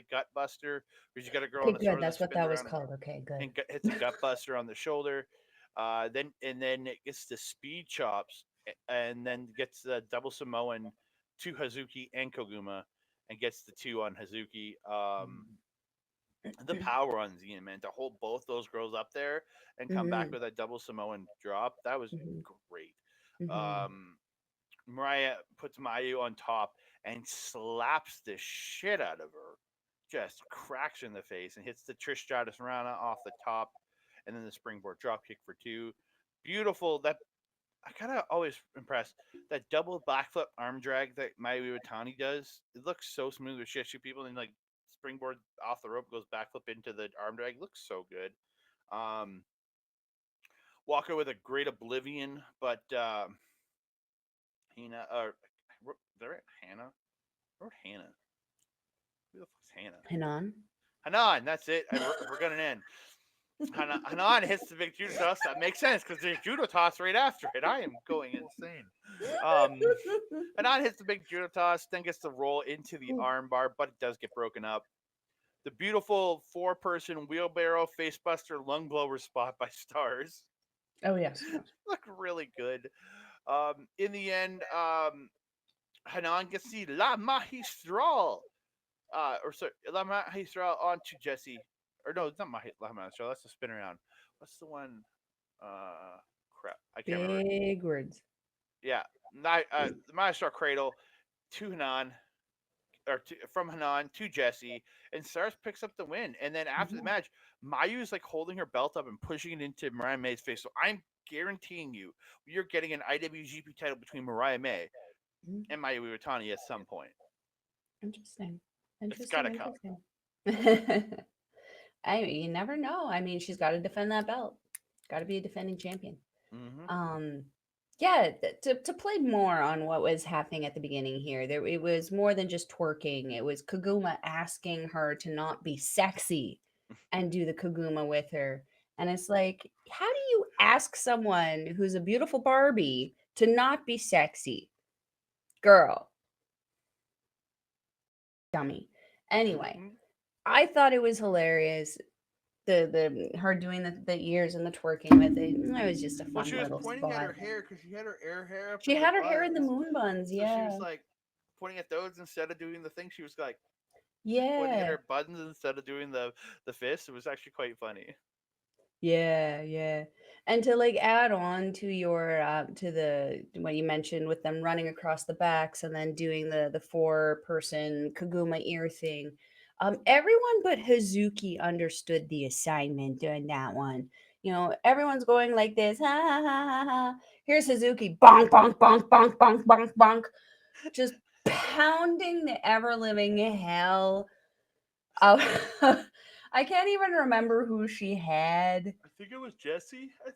gut buster, where she's got a girl Okay, on the good. shoulder that That's what spins that was around called. Okay, good. and hits a gut buster on the shoulder. Then it gets the speed chops, and then gets the double Samoan to Hazuki and Koguma, and gets the two on Hazuki. The power on Xena, man, to hold both those girls up there and come back Mhm, with that double Samoan drop, that was mhm, great. mhm. Um, Mariah puts Mayu on top and slaps the shit out of her, just cracks her in the face and hits the Trish Stratus Rana off the top, and then the springboard drop kick for two. Beautiful. That I kind of always impressed that double backflip arm drag that Mayu Iwatani does. It looks so smooth with shit. Shoot people and like springboard off the rope goes backflip into the arm drag. Looks so good. Um, Waka with a great oblivion, but Hina there Hannah. I wrote Hannah. Who the fuck's Hannah? Hanan. Hanan. That's it. We're going in. Hanan hits the big judo toss. That makes sense because there's judo toss right after it. I am going insane. Um, Hanan hits the big judo toss, then gets the roll into the armbar, but it does get broken up. The beautiful four-person wheelbarrow facebuster lung blower spot by Stars Oh yes, yes. look really good. In the end, Hanan gets the La Magistral, or sorry, La Magistral onto Jessie. Or no, it's not La Magistral. That's the spin around. What's the one? Crap, I can't remember. Big words. Yeah, the Magistral Cradle to Hanan, from Hanan to Jessie, and Stars picks up the win. And then after the Mhm, match, Mayu is like holding her belt up and pushing it into Mariah May's face. So I'm guaranteeing you, you're getting an IWGP title between Mariah May mhm. and Mayu Iwatani at some point. Interesting. It's gotta Interesting. come. Interesting. You never know. I mean, she's got to defend that belt. Got to be a defending champion. Mm-hmm. Um, yeah, to play more on what was happening at the beginning here, there it was more than just twerking. It was Koguma asking her to not be sexy and do the Koguma with her. And it's like, how do you ask someone who's a beautiful Barbie to not be sexy? Girl, dummy. Anyway, Mm-hmm. I thought it was hilarious. The her doing the ears and the twerking with it. It was just a Well, fun she was little pointing at spot. her hair because she had her hair up She in the had her hair in the buns. moon buns, So she was yeah. like pointing at those instead of doing the thing. She was like pointing at Yeah. her buttons instead of doing the fist. It was actually quite funny. Yeah, yeah. And to like add on to your to the what you mentioned with them running across the backs and then doing the four person Kaguma ear thing. Everyone but Hazuki understood the assignment during that one. You know, everyone's going like this. Ha ha ha ha ha. Here's Hazuki. Bonk, bonk, bonk, bonk, bonk, bonk, bonk. Just pounding the ever living hell out. I can't even remember who she had. I think it was Jessie. I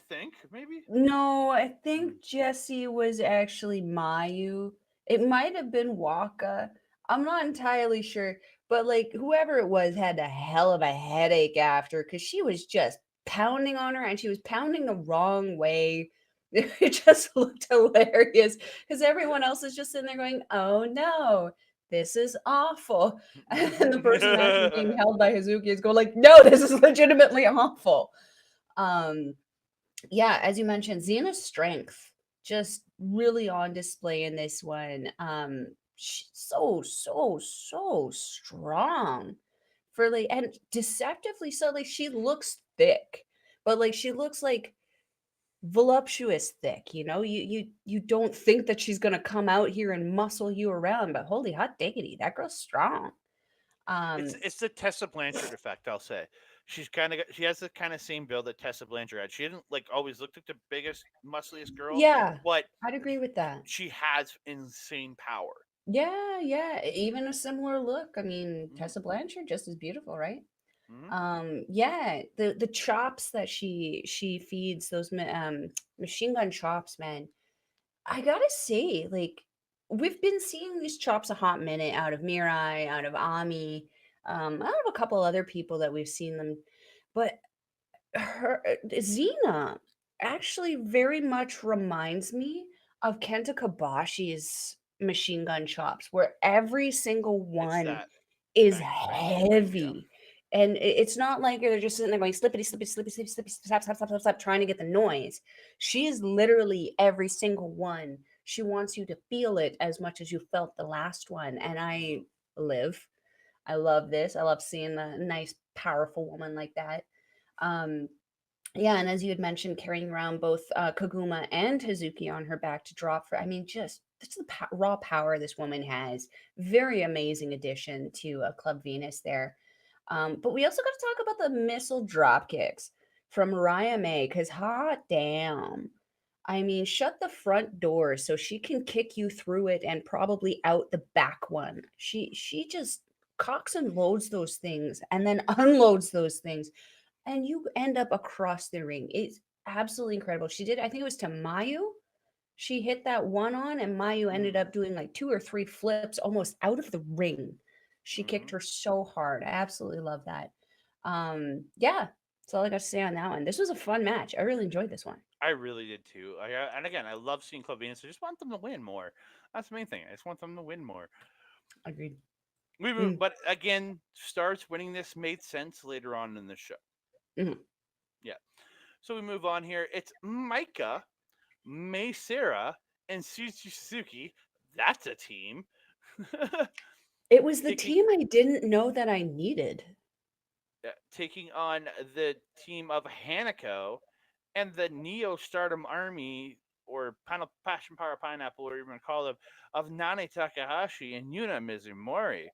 think maybe. No, I Mm. think Jessie was actually Mayu. It might have been Waka. I'm not entirely sure, but like whoever it was had a hell of a headache after because she was just pounding on her and she was pounding the wrong way. It just looked hilarious because everyone else is just sitting there going, "Oh no, this is awful," and the person actually being held by Hazuki is going like, "No, this is legitimately awful." Um, yeah, as you mentioned, Xena's strength just really on display in this one. She's so strong for like and deceptively so. Like she looks thick, but like she looks like voluptuous thick. You know, you don't think that she's gonna come out here and muscle you around, but holy hot diggity, that girl's strong. It's Um, it's the Tessa Blanchard effect, I'll say. She has the kind of same build that Tessa Blanchard had. She didn't like always look like the biggest, muscliest girl, yeah, but I'd agree with that. she has insane power. Yeah, yeah, even a similar look. I mean, Mm-hmm. Tessa Blanchard just as beautiful, right? Mm-hmm. Yeah, the chops that she feeds those machine gun chops, man. I gotta say, like we've been seeing these chops a hot minute out of Mirai, out of Ami, out of a couple other people that we've seen them, but her Xena actually very much reminds me of Kenta Kobashi's machine gun chops, where every single It's one that is bang, bang, bang, bang. Yeah. heavy. And it's not like they're just sitting there going slippity, slippity, slippity, slippity, slippity, slap, slap, slap, slap, slap, trying to get the noise. She is literally every single one. She wants you to feel it as much as you felt the last one. And live. I love this. I love seeing a nice, powerful woman like that. Um, yeah, and as you had mentioned, carrying around both Koguma and Hazuki on her back to drop for, I mean, just that's the raw power this woman has. Very amazing addition to Club Venus there. But we also got to talk about the missile drop kicks from Mariah May, because hot damn. I mean, shut the front door so she can kick you through it and probably out the back one. She just cocks and loads those things and then unloads those things, and you end up across the ring. It's absolutely incredible. She did, I think it was to Mayu. She hit that one on, and Mayu ended Mm-hmm. up doing like two or three flips almost out of the ring. She kicked Mm-hmm. her so hard. I absolutely love that. Yeah, that's all I got to say on that one. This was a fun match. I really enjoyed this one. I really did too. And again, I love seeing Club Venus. I just want them to win more. That's the main thing. I just want them to win more. Agreed. We, Mm, but again, Stars winning this made sense later on in the show. mhm. Yeah. So we move on here. It's Maika, Sarah, and Suzuki. That's a team. It was the taking team I didn't know that I needed. taking on the team of Hanako and the Neo Stardom Army, or Passion Power Pineapple, or even call them, of Nane Takahashi and Yuna Mizumori.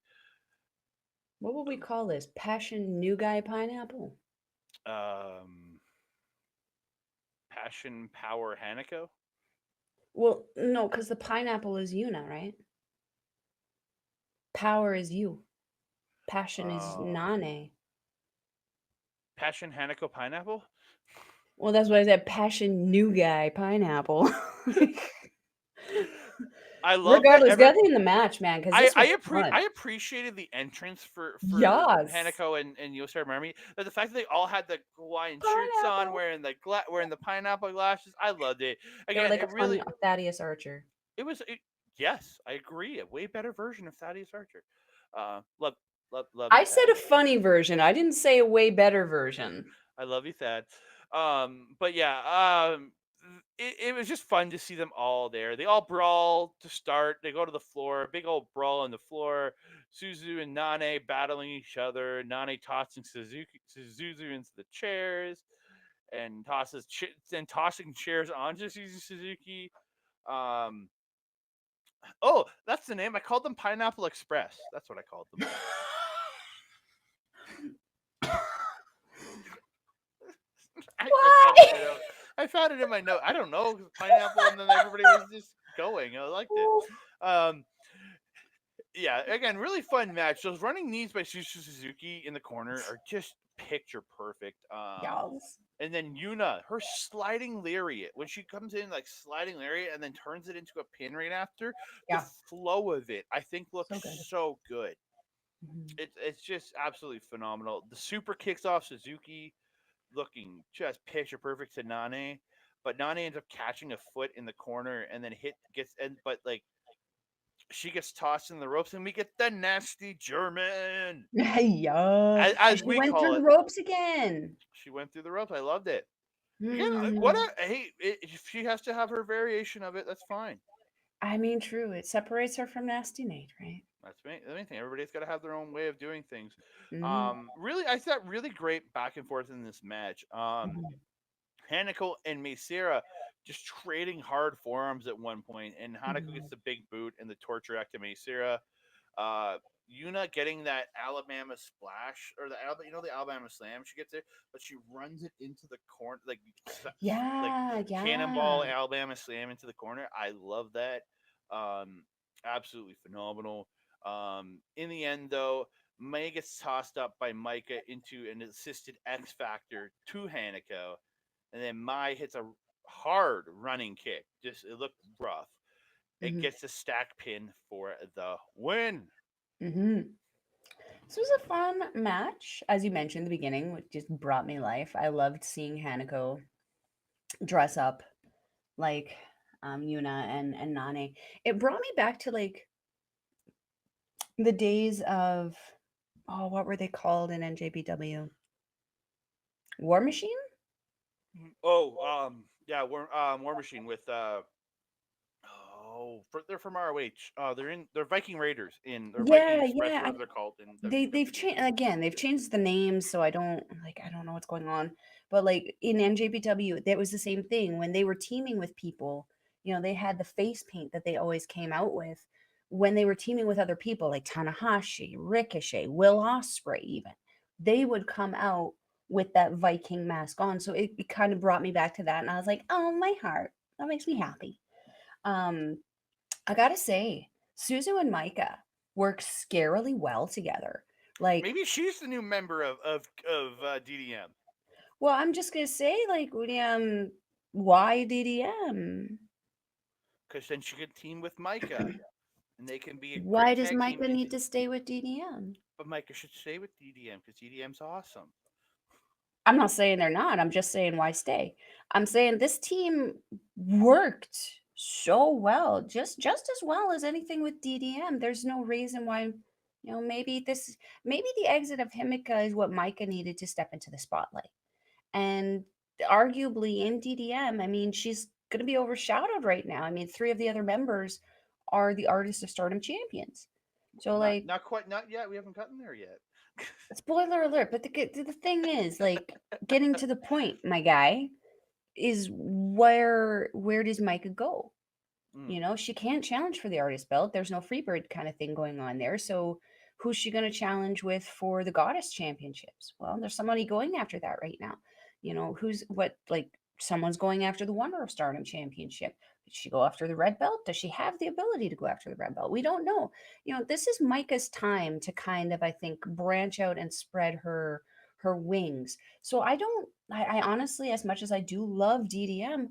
What would we call this? Passion New Guy Pineapple? Um, Passion Power Hanako. Well, no, because the pineapple is Yuna, right? Power is you. Passion is Uh, Nane. Passion Hanako Pineapple. Well, that's why I said passion new guy pineapple. I love that Regardless, get in the match, man, because this was fun. I appreciated the entrance for Yes. Hanako and Yostar Marmy. But the fact that they all had the Hawaiian shirts on, Pineapple. wearing the pineapple glasses, I loved it. They were Again, like a fun Thaddeus Archer. it was it, yes, I agree, a way better version of Thaddeus Archer. Love love you, I said Thad. a funny version. I didn't say a way better version. I love you, Thad. But yeah, it was just fun to see them all there. They all brawl to start. They go to the floor, big old brawl on the floor. Suzu and Nane battling each other. Nane tossing Suzu into the chairs and tossing chairs onto Suzuki. Um, oh, that's the name. I called them Pineapple Express. That's what I called them. I found it in Why? my note. I found it in my note. I don't know, pineapple, and then everybody was just going. I liked it. Um, yeah, again, really fun match. Those running knees by Suzuki in the corner are just picture perfect. Y'all. And then Yuna, her sliding lariat, when she comes in like sliding lariat and then turns it into a pin right after, the Yeah, flow of it, I think, looks so good. so good. Mhm. It's just absolutely phenomenal. The super kicks off Suzuki, looking just picture perfect to Nane, but Nane ends up catching a foot in the corner and then but like she gets tossed in the ropes and we get the nasty German, Yeah. And as she we went through call the it. ropes again. She went through the ropes. I loved it. Again, what Hmm. a hey! If she has to have her variation of it, that's fine. I mean, true. It separates her from Nasty Nate, right? That's the main thing. Everybody's got to have their own way of doing things. Hmm. Really, I thought really great back and forth in this match. Hmm. Hanako and Mesera just trading hard forearms at one point, and Hanako gets Hmm. the big boot and the torture act to Mesera. Uh, Yuna getting that Alabama splash, or the Alabama slam. She gets it, but she runs it into the corner, like Yeah, cannonball yeah. Alabama slam into the corner. I love that. Um, Absolutely phenomenal. In the end, though, May gets tossed up by Maika into an assisted X Factor to Hanako, and then Mai hits a hard running kick. Just it looked rough. It Hmm. gets a stack pin for the win. Hmm. This was a fun match, as you mentioned in the beginning, which just brought me life. I loved seeing Hanako dress up like Yuna and Nane. It brought me back to like the days of what were they called in NJPW? War Machine? Oh, yeah, War Machine with they're from ROH. They're Viking Raiders they're Viking Yeah, Express, yeah. whatever they're called in They've WWE. changed again. They've changed the names, so I don't know what's going on. But like in NJPW, that was the same thing when they were teaming with people. You know, they had the face paint that they always came out with when they were teaming with other people, like Tanahashi, Ricochet, Will Ospreay, even. They would come out with that Viking mask on, so it kind of brought me back to that, and I was like, oh, my heart, that makes me happy. Um, I gotta say, Suzu and Maika work scarily well together. Like, Maybe she's the new member of DDM well, I'm just gonna say, like, why DDM? because then she could team with Maika and they can be a Why great does tag team. Maika need to stay with DDM? But Maika should stay with DDM because DDM's awesome. I'm not saying they're not. I'm just saying why stay. I'm saying this team worked so well, just as well as anything with DDM. There's no reason why, maybe the exit of Himika is what Maika needed to step into the spotlight. And arguably in DDM, I mean, she's going to be overshadowed right now. I mean, three of the other members are the artists of Stardom champions. So, like, Not quite, not yet. We haven't gotten there yet. spoiler alert, but the thing is, like, getting to the point, my guy, is where does Maika go? You know, she can't challenge for the artist belt. There's no freebird kind of thing going on there. So who's she going to challenge with for the goddess championships? Well, there's somebody going after that right now. You know, someone's going after the Wonder of Stardom championship. Did she go after the red belt? Does she have the ability to go after the red belt? We don't know. You know, this is Maika's time to kind of, I think, branch out and spread her wings. So I honestly, as much as I do love DDM,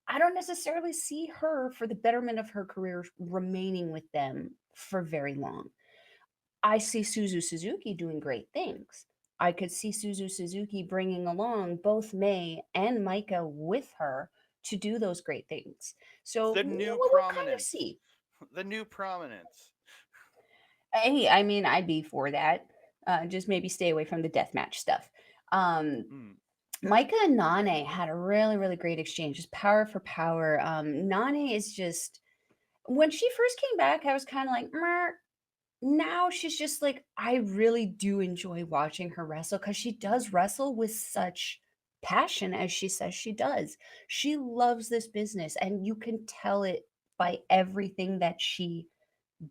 I don't necessarily see her for the betterment of her career remaining with them for very long. I see Suzu Suzuki doing great things. I could see Suzu Suzuki bringing along both May and Maika with her to do those great things. So The new we'll kind of prominence. see. The new prominence. Hey, I mean, I'd be for that. Just maybe stay away from the deathmatch stuff. Um, Mm. Maika and Nane had a really, really great exchange, just power for power. Nane is just when she first came back, I was kind of like, "Meh." Now she's just like, I really do enjoy watching her wrestle because she does wrestle with such passion as she says she does. She loves this business, and you can tell it by everything that she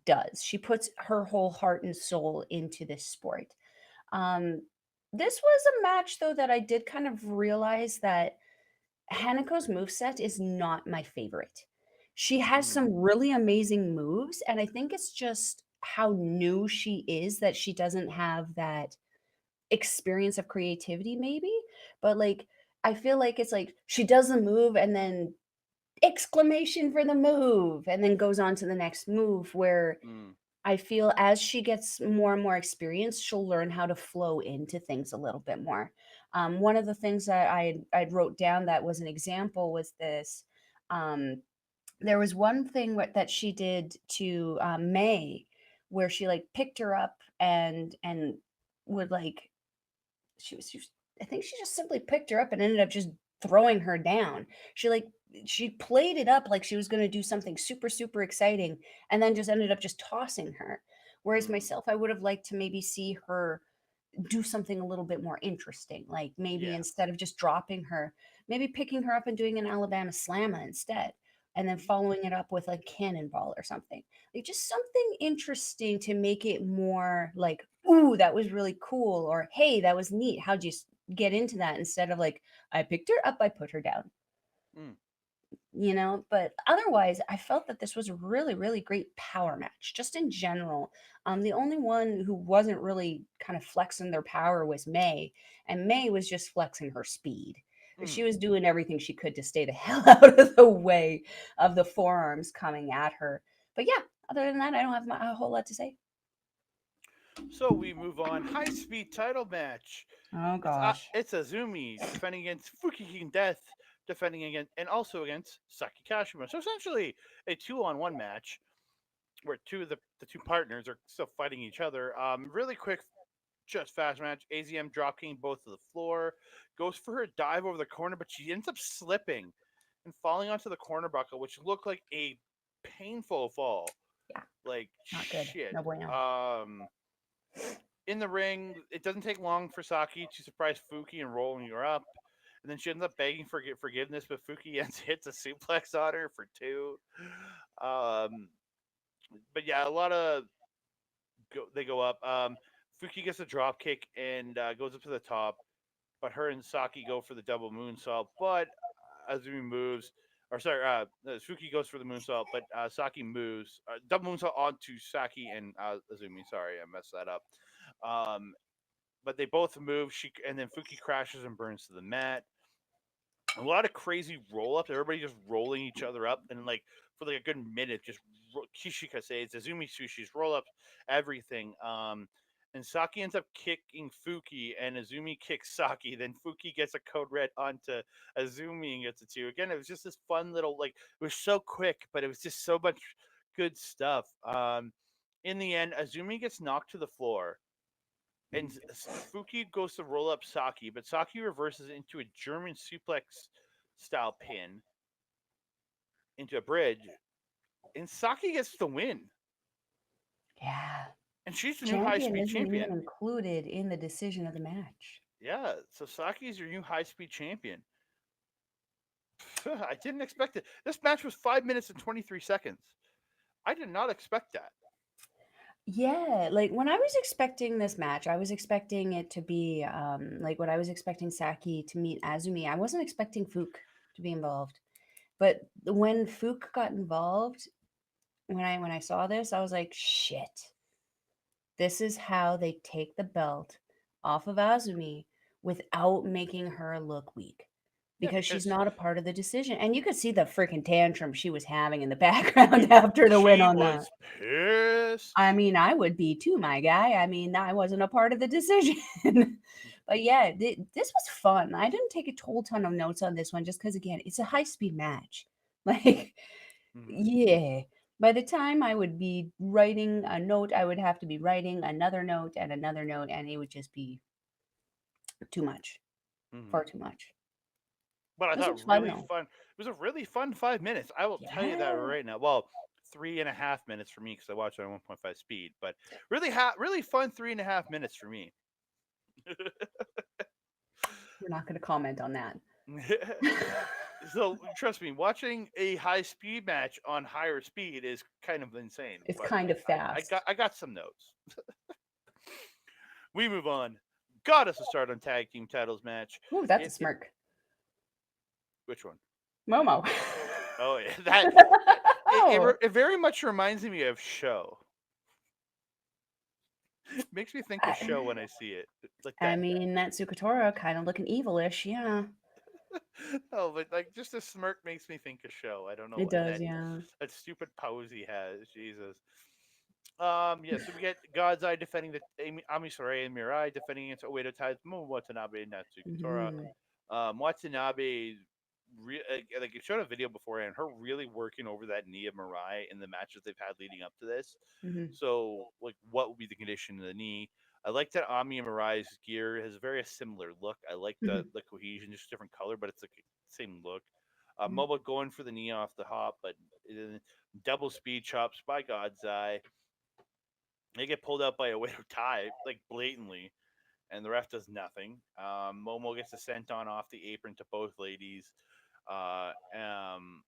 does. She puts her whole heart and soul into this sport. Um, this was a match, though, that I did kind of realize that Hanako's moveset is not my favorite. She has Mm. some really amazing moves, and I think it's just how new she is that she doesn't have that experience of creativity, maybe. But like, I feel like it's like she does the move and then exclamation for the move, and then goes on to the next move where Mm. I feel as she gets more and more experience, she'll learn how to flow into things a little bit more. One of the things that I wrote down that was an example was this. Um, there was one thing that she did to May, where she like picked her up and would like she was I think she just simply picked her up and ended up just throwing her down. She played it up like she was going to do something super super exciting and then just ended up just tossing her. Whereas Mm. myself, I would have liked to maybe see her do something a little bit more interesting. Like maybe Yeah. instead of just dropping her, maybe picking her up and doing an Alabama slamma instead. And then following it up with like cannonball or something. Like just something interesting to make it more like, ooh, that was really cool. Or hey, that was neat. How'd you get into that? Instead of like, I picked her up, I put her down. Mm. But otherwise I felt that this was a really really great power match just in general. The only one who wasn't really kind of flexing their power was May, and May was just flexing her speed. She Mm. was doing everything she could to stay the hell out of the way of the forearms coming at her. But yeah, other than that, I don't have a whole lot to say. So we move on. High speed title match. Oh gosh. It's Azumi defending against Fukigen Death, defending against and also against Saki Kashima. So essentially a 2-on-1 match where the two partners are still fighting each other. Really quick, just fast match. AZM dropping both to the floor, goes for her dive over the corner, but she ends up slipping and falling onto the corner buckle, which looked like a painful fall. Yeah, Like not good. shit. No bueno. In the ring, it doesn't take long for Saki to surprise Fuki and rolling her up. And then she ends up begging for forgiveness, but Fuki hits a suplex on her for 2. Um, but yeah, a lot of they go up. Fuki gets a drop kick and goes up to the top, but her and Saki go for the double moonsault. But Azumi moves, or sorry, Fuki goes for the moonsault, but Saki moves double moonsault onto Saki and Azumi. Sorry, I messed that up. Um, but they both move. And then Fuki crashes and burns to the mat. A lot of crazy roll ups. Everybody just rolling each other up, and like for like a good minute, just Kishikase's, Azumi Sushi's roll ups, everything. And Saki ends up kicking Fuki, and Azumi kicks Saki. Then Fuki gets a code red onto Azumi and gets a 2. Again, it was just this fun little like it was so quick, but it was just so much good stuff. In the end, Azumi gets knocked to the floor and Fuki goes to roll up Saki, but Saki reverses into a German suplex style pin into a bridge, and Saki gets the win. Yeah. And she's the new high Champion speed isn't even champion. included in the decision of the match. Yeah, so Saki is your new high speed champion. I didn't expect it. This match was 5 minutes and 23 seconds. I did not expect that. Yeah, like when I was expecting this match, I was expecting it to be like what I was expecting Saki to meet Azumi. I wasn't expecting Fook to be involved. But when Fook got involved, when I saw this, I was like, shit. This is how they take the belt off of Azumi without making her look weak. Yeah, Because she's because not a part of the decision. And you could see the freaking tantrum she was having in the background after the win she on that. was pissed. I mean, I would be too, my guy. I mean, I wasn't a part of the decision. But yeah, this was fun. I didn't take a whole ton of notes on this one just because, again, it's a high speed match. Like, Mhm. yeah. By the time I would be writing a note, I would have to be writing another note and another note, and it would just be too much, Mhm. far too much. But I This thought was fun really though. fun. It was a really fun 5 minutes. I will tell you that Yeah. right now. Well, 3.5 minutes for me because I watched it on 1.5 speed. But really fun 3.5 minutes for me. We're not going to comment on that. So trust me, watching a high speed match on higher speed is kind of insane. It's But kind of I fast. got some notes. We move on. Got us a start on tag team titles match. Ooh, that's a It smirk. which one? Momo. Oh yeah, that Oh, it very much reminds me of Show. It makes me think of Show when I see it. Like I that. mean, that Sukatora kind of looking evilish. Yeah, No, but like just a smirk makes me think of Show. I don't know, it and does. Yeah. that stupid pose he has. Jesus. Yeah, so we get God's Eye defending the Ami Sohrei and Mirai defending against Oedo ties Momo Watanabe and Natsukatora. Hmm. Watanabe, like it showed a video beforehand, her really working over that knee of Mariah in the matches they've had leading up to this. Hmm. So, like, what would be the condition of the knee? I like that Ami and Mariah's gear has a very similar look. I like Hmm. the cohesion, just different color, but it's like same look. Hmm. Momo going for the knee off the hop, but double speed chops by God's Eye. They get pulled out by a Widow tie, like blatantly, and the ref does nothing. Momo gets a senton off the apron to both ladies. Uh, um,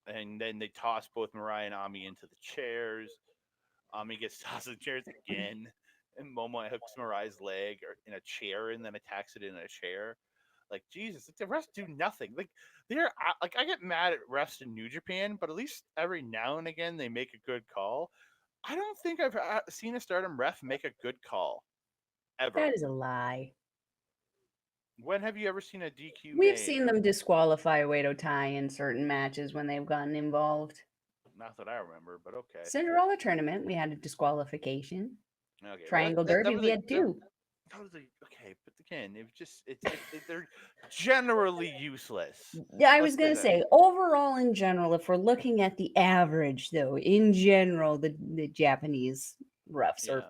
and then they toss both Mariah and Ami into the chairs. Ami gets tossed in the chairs again, and Momo hooks Mariah's leg or in a chair and then attacks it in a chair. Like Jesus, like, the refs do nothing. Like they're like I get mad at refs in New Japan, but at least every now and again they make a good call. I don't think I've seen a Stardom ref make a good call ever. That is a lie. When have you ever seen a DQ We've made? seen them disqualify Oedo Tai in certain matches when they've gotten involved. Not that I remember, but okay. Cinderella tournament, we had a disqualification. Okay, well, Triangle that Derby, was we a had two. that was a okay, but again, it was just they're generally useless. Yeah, I was Let's put gonna it that. say, overall, in general, if we're looking at the average, though, in general, the Japanese roughs are Yeah.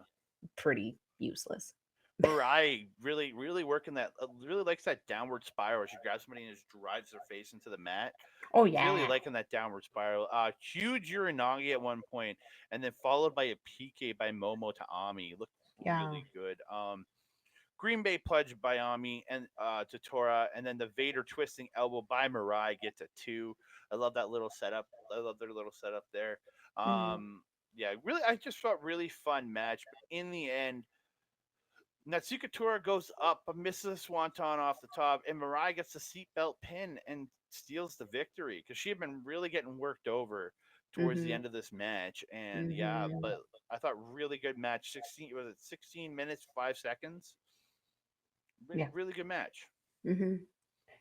pretty useless. Mariah really working that really likes that downward spiral. Where she grabs somebody and just drives their face into the mat. Oh Really yeah, liking that downward spiral. Huge Uranagi at one point, and then followed by a PK by Momo to Ami. Looked yeah. really good. Green Bay pledge by Ami and to Tora, and then the Vader twisting elbow by Mariah gets a two. I love that little setup. I love their little setup there. Mhm. Yeah, really, I just felt really fun match. But in the end, Natsuka Tora goes up, but misses a swanton off the top, and Mariah gets the seatbelt pin and steals the victory because she had been really getting worked over towards the Mhm. end of this match. And yeah, Mhm. but I thought really good match. 16 minutes 5 seconds. Yeah. Really good match. Mhm.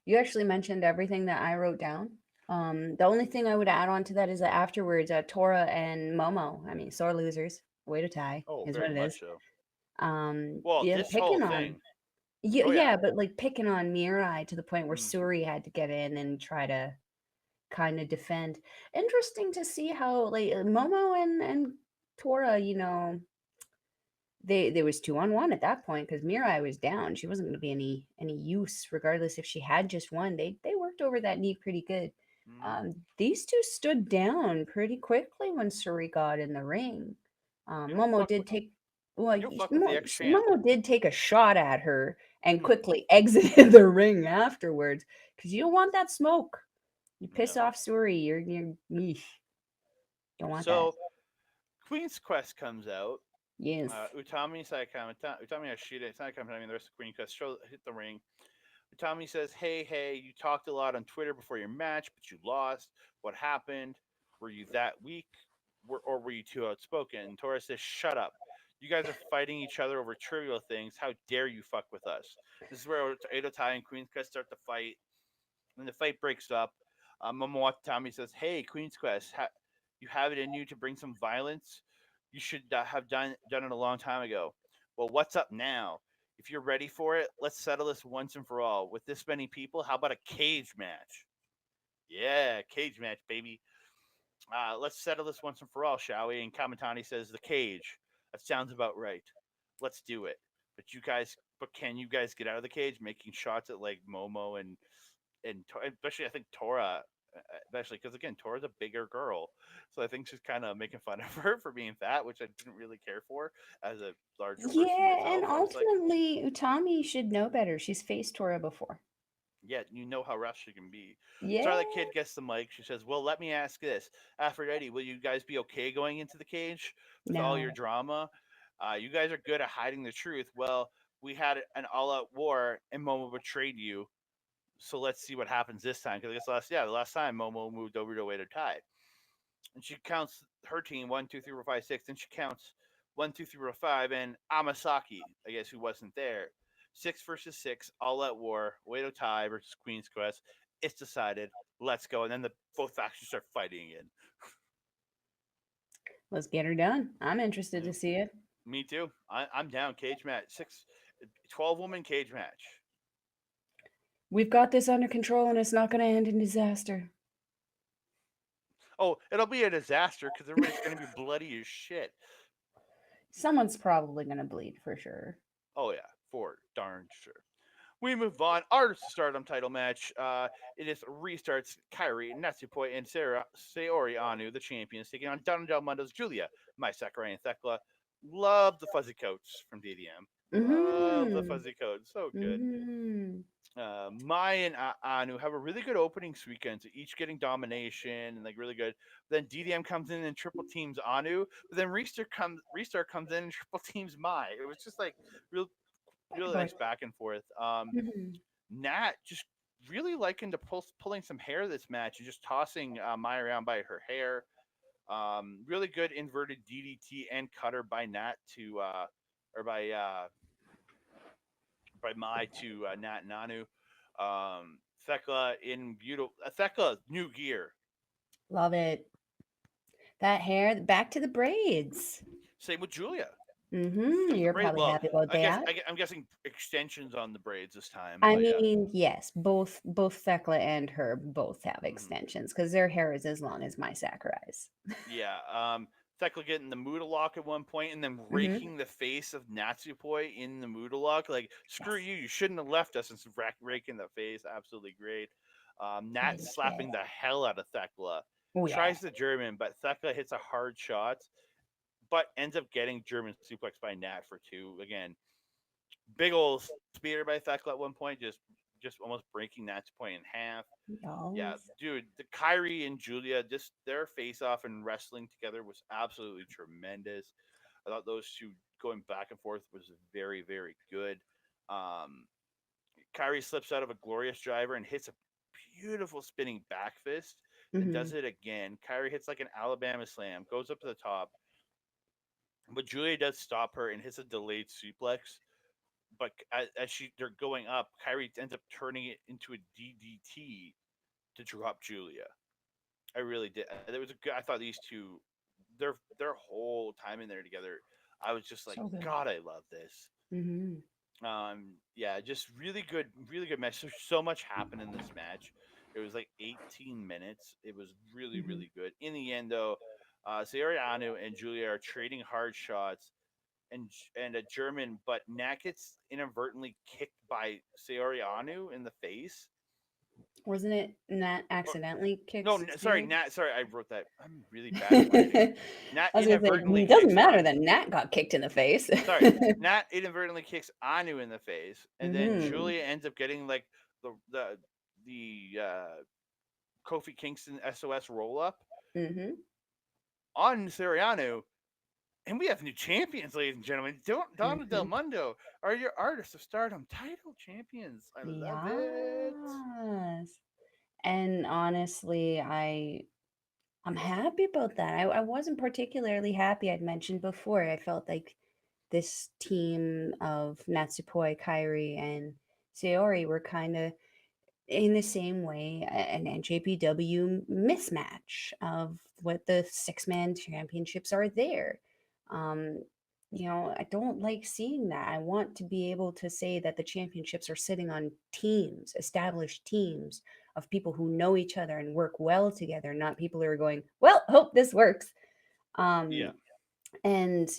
You actually mentioned everything that I wrote down. The only thing I would add on to that is that afterwards, Tora and Momo, I mean, sore losers, way to tie Oh, is what very it is. much so. Well, Yeah, this whole picking on, thing. yeah, Oh yeah. yeah, but like picking on Mirai to the point where Hmm. Suri had to get in and try to kind of defend. Interesting to see how like Momo and Tora, they there was 2-on-1 at that point because Mirai was down. She wasn't going to be any use, regardless if she had just one. They worked over that knee pretty good. Hmm. These two stood down pretty quickly when Suri got in the ring. You don't Momo fuck did with take well, you don't fuck with the ex champ. Momo did take a shot at her and Hmm. quickly exited the ring afterwards because you don't want that smoke. You piss No. off Suri, you're eesh, don't want that. So Queen's Quest comes out. Yes. Utami Saikama, Utami Ashita, Saikama, I mean the rest of Queen Quest hit the ring. Utami says, hey, you talked a lot on Twitter before your match, but you lost. What happened? Were you that weak? Or were you too outspoken? And Tora says, shut up. You guys are fighting each other over trivial things. How dare you fuck with us? This is where Oedo Tai and Queen's Quest start to fight. When the fight breaks up, Momo Watami says, hey, Queen's Quest, you have it in you to bring some violence? You should have done it a long time ago. Well, what's up now? If you're ready for it, let's settle this once and for all. With this many people, how about a cage match? Yeah, cage match, baby. Let's settle this once and for all, shall we? And Kamitani says, the cage. That sounds about right. Let's do it. But can you guys get out of the cage, making shots at like Momo and especially I think Tora, especially because again Tora's a bigger girl, so I think she's kind of making fun of her for being fat, which I didn't really care for as a larger person Yeah, and myself. I was like, ultimately, Utami should know better. She's faced Tora before. yeah, you know how rough she can be. Yeah. Starlight Kid gets the mic. She says, "Well, let me ask this: Aphrodite, will you guys be okay going into the cage with all your No. drama? You guys are good at hiding the truth. Well, we had an all-out war, and Momo betrayed you. So let's see what happens this time. Because I guess the last time Momo moved over to Oedo Tai, and she counts her team 1, 2, 3, 4, 5, 6. Then she counts 1, 2, 3, 4, 5, and Amasaki, I guess, who wasn't there. 6 versus 6, all at war. Oedo Tai versus Queen's Quest. It's decided. Let's go. And then the both factions start fighting again. Let's get her done. I'm interested Yeah, to see it. me too. I'm down. Cage match. 12 woman cage match. We've got this under control and it's not going to end in disaster. Oh, it'll be a disaster because everybody's going to be bloody as shit. Someone's probably going to bleed for sure. Oh yeah, for darn sure. We move on. Our Stardom title match. It is restarts Kairi, Natsupoi, and Sayori Anu, the champions, taking on Donna Del Mondo's Julia, Mai Sakurai, and Thekla. Love the fuzzy coats from DDM. Love the Mm-hmm. fuzzy coats. So good. Mm-hmm. Mai and Anu have a really good opening weekend, so each getting domination and like really good. Then DDM comes in and triple teams Anu, but then Restart comes in and triple teams Mai. It was just like real really nice back and forth. Mm-hmm. Nat just really liking to pulling some hair this match and just tossing Maya around by her hair. Really good inverted DDT and cutter by Nat to or by Mai to Nat Nanu. Thekla in beautiful Thekla new gear. Love it. That hair, back to the braids. Same with Julia. You're Braid. probably Well, happy about that. I'm guessing extensions on the braids this time, I but yeah. mean, yes, both Thekla and her both have Hmm. extensions because their hair is as long as my Sakurai's. Yeah. Thekla getting the Muda lock at one point, and then Hmm. raking the face of Natsupoi in the Muda lock. Like, screw Yes. you! You shouldn't have left us. And raking the face, absolutely great. Nat Yeah. slapping the hell out of Thekla. Oh yeah. Tries the German, but Thekla hits a hard shot, but ends up getting German suplex by Nat for two. Again, big old speeder by Thekla at one point, just almost breaking Nat's point in half. Yeah, Yes. dude, the Kyrie and Julia, just their face off and wrestling together was absolutely tremendous. I thought those two going back and forth was very, very good. Um, Kyrie slips out of a glorious driver and hits a beautiful spinning back fist, then Hmm. does it again. Kyrie hits like an Alabama slam, goes up to the top, but Julia does stop her and hits a delayed suplex. But as they're going up, Kyrie ends up turning it into a DDT to drop Julia. I really did. There was a good. I thought these two, their whole time in there together, I was just like, So good. God, I love this. Hmm. Yeah, just really good match. There's so much happened in this match. It was like 18 minutes. It was really, Hmm. really good. In the end, though, Sayori Anu and Julia are trading hard shots, and a German, but Nat gets inadvertently kicked by Sayori Anu in the face. Wasn't it Nat Or accidentally no, kicks sorry, Sayori? Nat. Sorry, I wrote that. I'm really bad at writing. I Nat was gonna say inadvertently it doesn't kicks matter on. that Nat got kicked in the face. Sorry, Nat inadvertently kicks Anu in the face, and then Hmm. Julia ends up getting like the the the Kofi Kingston SOS roll up Hmm. on Siriano. And we have new champions, ladies and gentlemen. Donna Del Hmm. Mundo are your Artists of Stardom title champions. I love it. Yes. And honestly, I'm happy about that. I wasn't particularly happy. I'd mentioned before. I felt like this team of Natsupoi, Kairi, and Sayori were kind of in the same way an NJPW mismatch of what the six-man championships are there. Um, I don't like seeing that. I want to be able to say that the championships are sitting on teams, established teams of people who know each other and work well together, not people who are going, well, hope this works. Yeah. Um, and,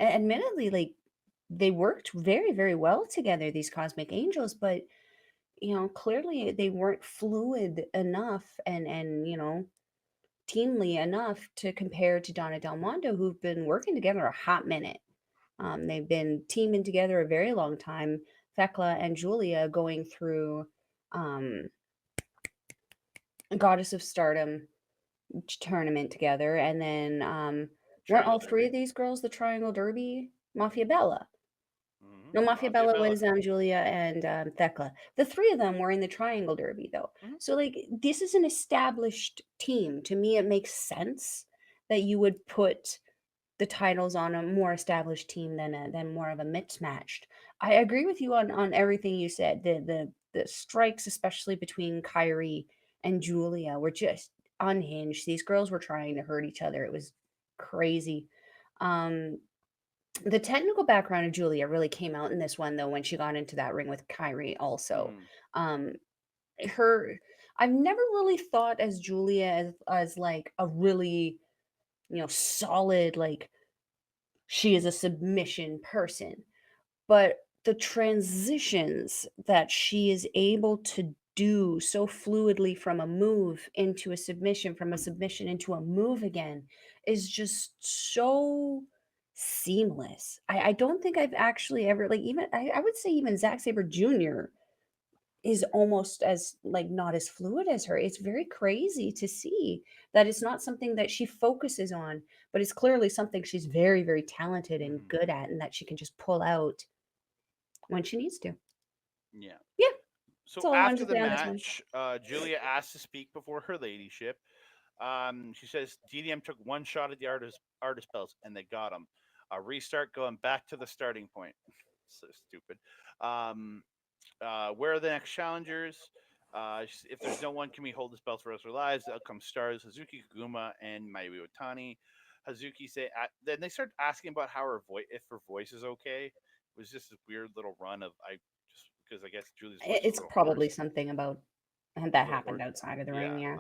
admittedly, like they worked very, very well together, these Cosmic Angels, but clearly they weren't fluid enough and teamly enough to compare to Donna Del Mondo, who've been working together a hot minute. They've been teaming together a very long time. Thekla and Julia going through um, Goddess of Stardom tournament together, and then weren't Triangle all three Derby. of these girls the Triangle Derby Mafia Bella? No, Mafia Mafia Bella Bella. was Julia and Thekla. The three of them were in the Triangle Derby, though. Mhm. So, like, this is an established team. To me, it makes sense that you would put the titles on a more established team than more of a mismatched. I agree with you on everything you said. The strikes, especially between Kyrie and Julia, were just unhinged. These girls were trying to hurt each other. It was crazy. Um, the technical background of Julia really came out in this one though when she got into that ring with Kyrie also. Mhm. Um her I've never really thought as Julia as like a really, solid like she is a submission person, but the transitions that she is able to do so fluidly from a move into a submission, from a submission into a move again, is just so seamless. I don't think I've actually ever like even I would say even Zack Saber Jr. is almost as like not as fluid as her. It's very crazy to see that it's not something that she focuses on, but it's clearly something she's very, very talented and Mhm. good at and that she can just pull out when she needs to. Yeah. Yeah, that's So all I wanted after to the say on this one. match, Julia asked to speak before her ladyship. She says DDM took one shot at the artist belts and they got him. A restart going back to the starting point. So stupid. Um, where are the next challengers? If there's no one, can we hold this belt for us our lives? The outcome stars Hazuki, Koguma, and Mayu Iwatani. Hazuki say then they start asking about how her voice, if her voice is okay. It was just this weird little run of I just because I guess Julie's voice was a It's little probably hoarse. something about A that little happened hoarse. outside of the ring. Yeah.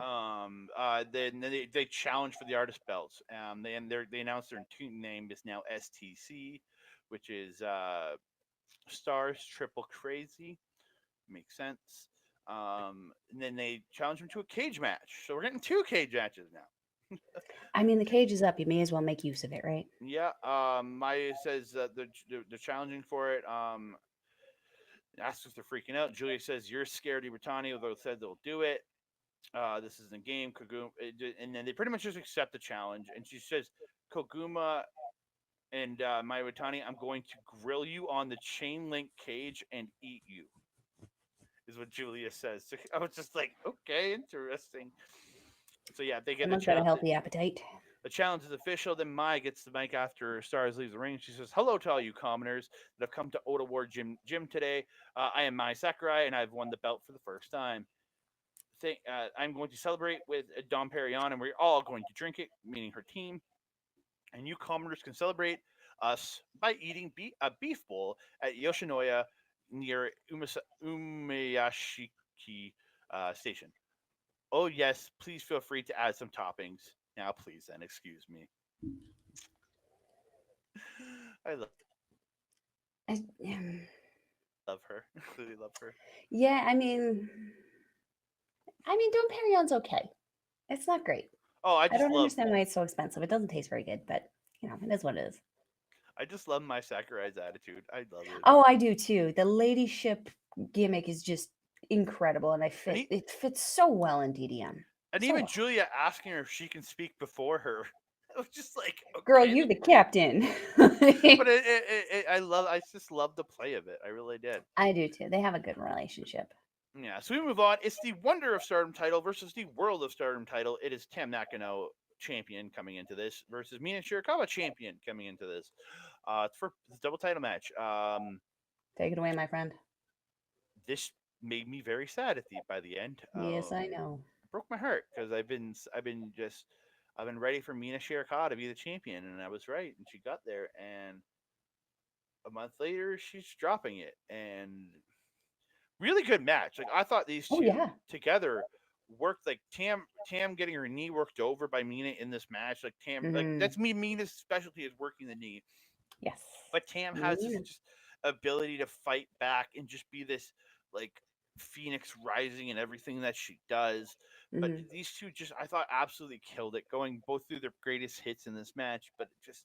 Yeah. Then they challenge for the artist belts. They announced their team name is now STC, which is Stars Triple Crazy. Makes sense. And then they challenge them to a cage match. So we're getting two cage matches now. I mean, the cage is up. You may as well make use of it, right? Yeah. Maya says that they're challenging for it. Asks if they're freaking out. Julia says you're scared of Iwatani, although said they'll do it. This is the game. Koguma, and then they pretty much just accept the challenge. And she says, Koguma and Mayu Iwatani, I'm going to grill you on the chain link cage and eat you, is what Julia says. So I was just like, okay, interesting. So yeah, they get the Someone's got a challenge. healthy appetite. The challenge is official. Then Mai gets the mic after Stars leaves the ring. She says, "Hello to all you commoners that have come to Oedo War Gym today. I am Mai Sakurai, and I've won the belt for the first time. I'm going to celebrate with Dom Perignon, and we're all going to drink it," meaning her team. "And you commoners can celebrate us by eating a beef bowl at Yoshinoya near Umeyashiki Station. Oh yes, please feel free to add some toppings. Now, please, then, excuse me." I I, love her. Really love her. yeah, Dom Perignon's okay. It's not great. Oh, I don't understand why it's so expensive. It doesn't taste very good, but it is what it is. I just love my Sakurai's attitude. I love it. Oh, I do too. The ladyship gimmick is just incredible, and And, he, it fits so well in DDM. and So even well. Julia asking her if she can speak before her. I was just like, Girl, okay. you're the captain. But I just love the play of it. I really did. I do too. They have a good relationship. Yeah, so we move on. It's the Wonder of Stardom title versus the World of Stardom title. It is Tam Nakano champion coming into this versus Mina Shirakawa champion coming into this. It's for the double title match. Take it away, my friend. This made me very sad by the end. Yes, I know. It broke my heart because I've been ready for Mina Shirakawa to be the champion, and I was right, and she got there, and a month later she's dropping it, and really good match. Like I thought these Oh two yeah. together worked. Like Tam getting her knee worked over by Mina in this match. Like Tam, like Mm-hmm. that's Mina's specialty is working the knee, Yes. but Tam has this just ability to fight back and just be this like phoenix rising in everything that she does. But Mm-hmm. these two just I thought absolutely killed it, going both through their greatest hits in this match. But just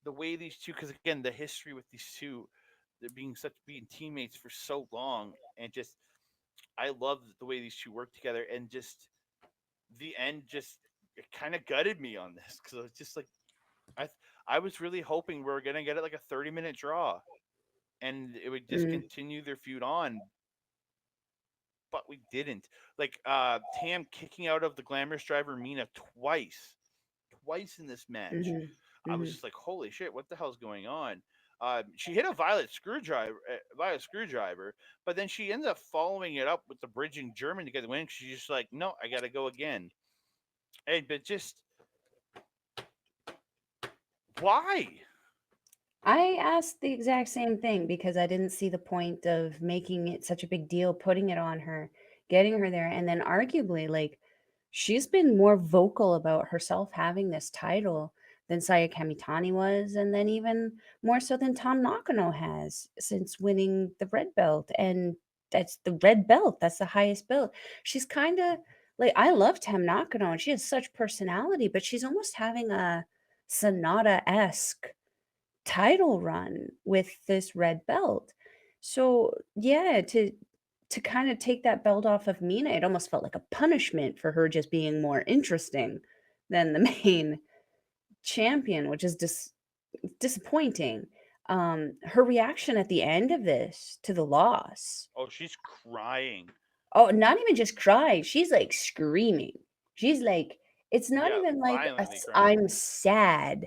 the way these two, because again the history with these two, they're being teammates for so long, and just I love the way these two work together, and just the end just it kind of gutted me on this because it's just like I I was really hoping we were gonna get it like a 30-minute draw, and it would just Mm-hmm. continue their feud on, but we didn't. Like Tam kicking out of the glamorous driver Mina twice in this match. Mm-hmm. I was Mm-hmm. just like, holy shit, what the hell's going on? She hit a violet screwdriver, but then she ends up following it up with the bridging German to get the win. She's just like, no, I got to go again. And but just why? I asked the exact same thing because I didn't see the point of making it such a big deal, putting it on her, getting her there, and then arguably, like, she's been more vocal about herself having this title than Saya Kamitani was, and then even more so than Tam Nakano has since winning the red belt. And that's the red belt, that's the highest belt. She's kind of like, I love Tam Nakano, and she has such personality, but she's almost having a Sonata esque title run with this red belt. So yeah, to kind of take that belt off of Mina, it almost felt like a punishment for her just being more interesting than the main champion, which is disappointing. Her reaction at the end of this to the loss. Oh, she's crying. Oh, not even just crying. She's like screaming. She's like, it's not Yeah, even like violently crying. I'm sad.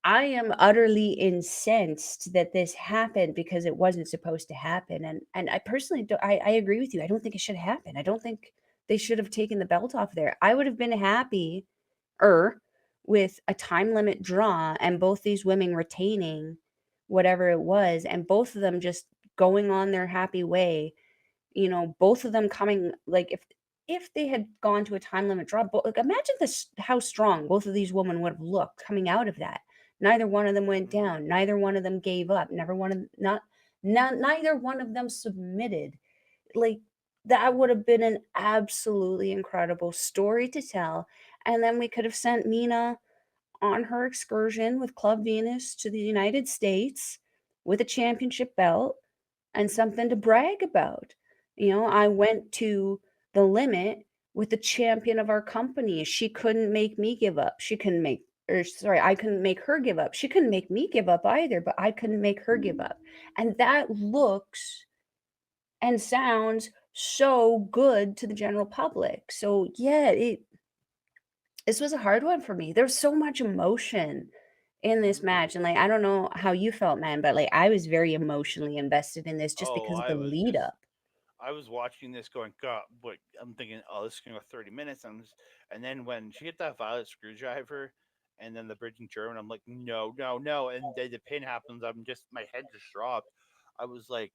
I am utterly incensed that this happened because it wasn't supposed to happen. And I personally don't, I agree with you. I don't think it should happen. I don't think they should have taken the belt off there. I would have been happy with a time limit draw and both these women retaining whatever it was and both of them just going on their happy way, both of them coming like if they had gone to a time limit draw, like imagine this how strong both of these women would have looked coming out of that. Neither one of them went Mhm. down, neither one of them gave up, never one of neither one of them submitted. Like that would have been an absolutely incredible story to tell. And then we could have sent Mina on her excursion with Club Venus to the United States with a championship belt and something to brag about. I went to the limit with the champion of our company. She couldn't make me give up. She couldn't make, or sorry, I couldn't make her give up. She couldn't make me give up either, but I couldn't make her give up. And that looks and sounds so good to the general public. So yeah, this was a hard one for me. There's so much emotion in this Mhm. match, and like I don't know how you felt, man, but like I was very emotionally invested in this just Oh, because of the lead up. I was watching this going, God, what I'm thinking, oh, this is gonna go 30 minutes. And then when she hit that violet screwdriver and then the bridging German, I'm like, no, no, no. And then the pin happens, my head just dropped. I was like,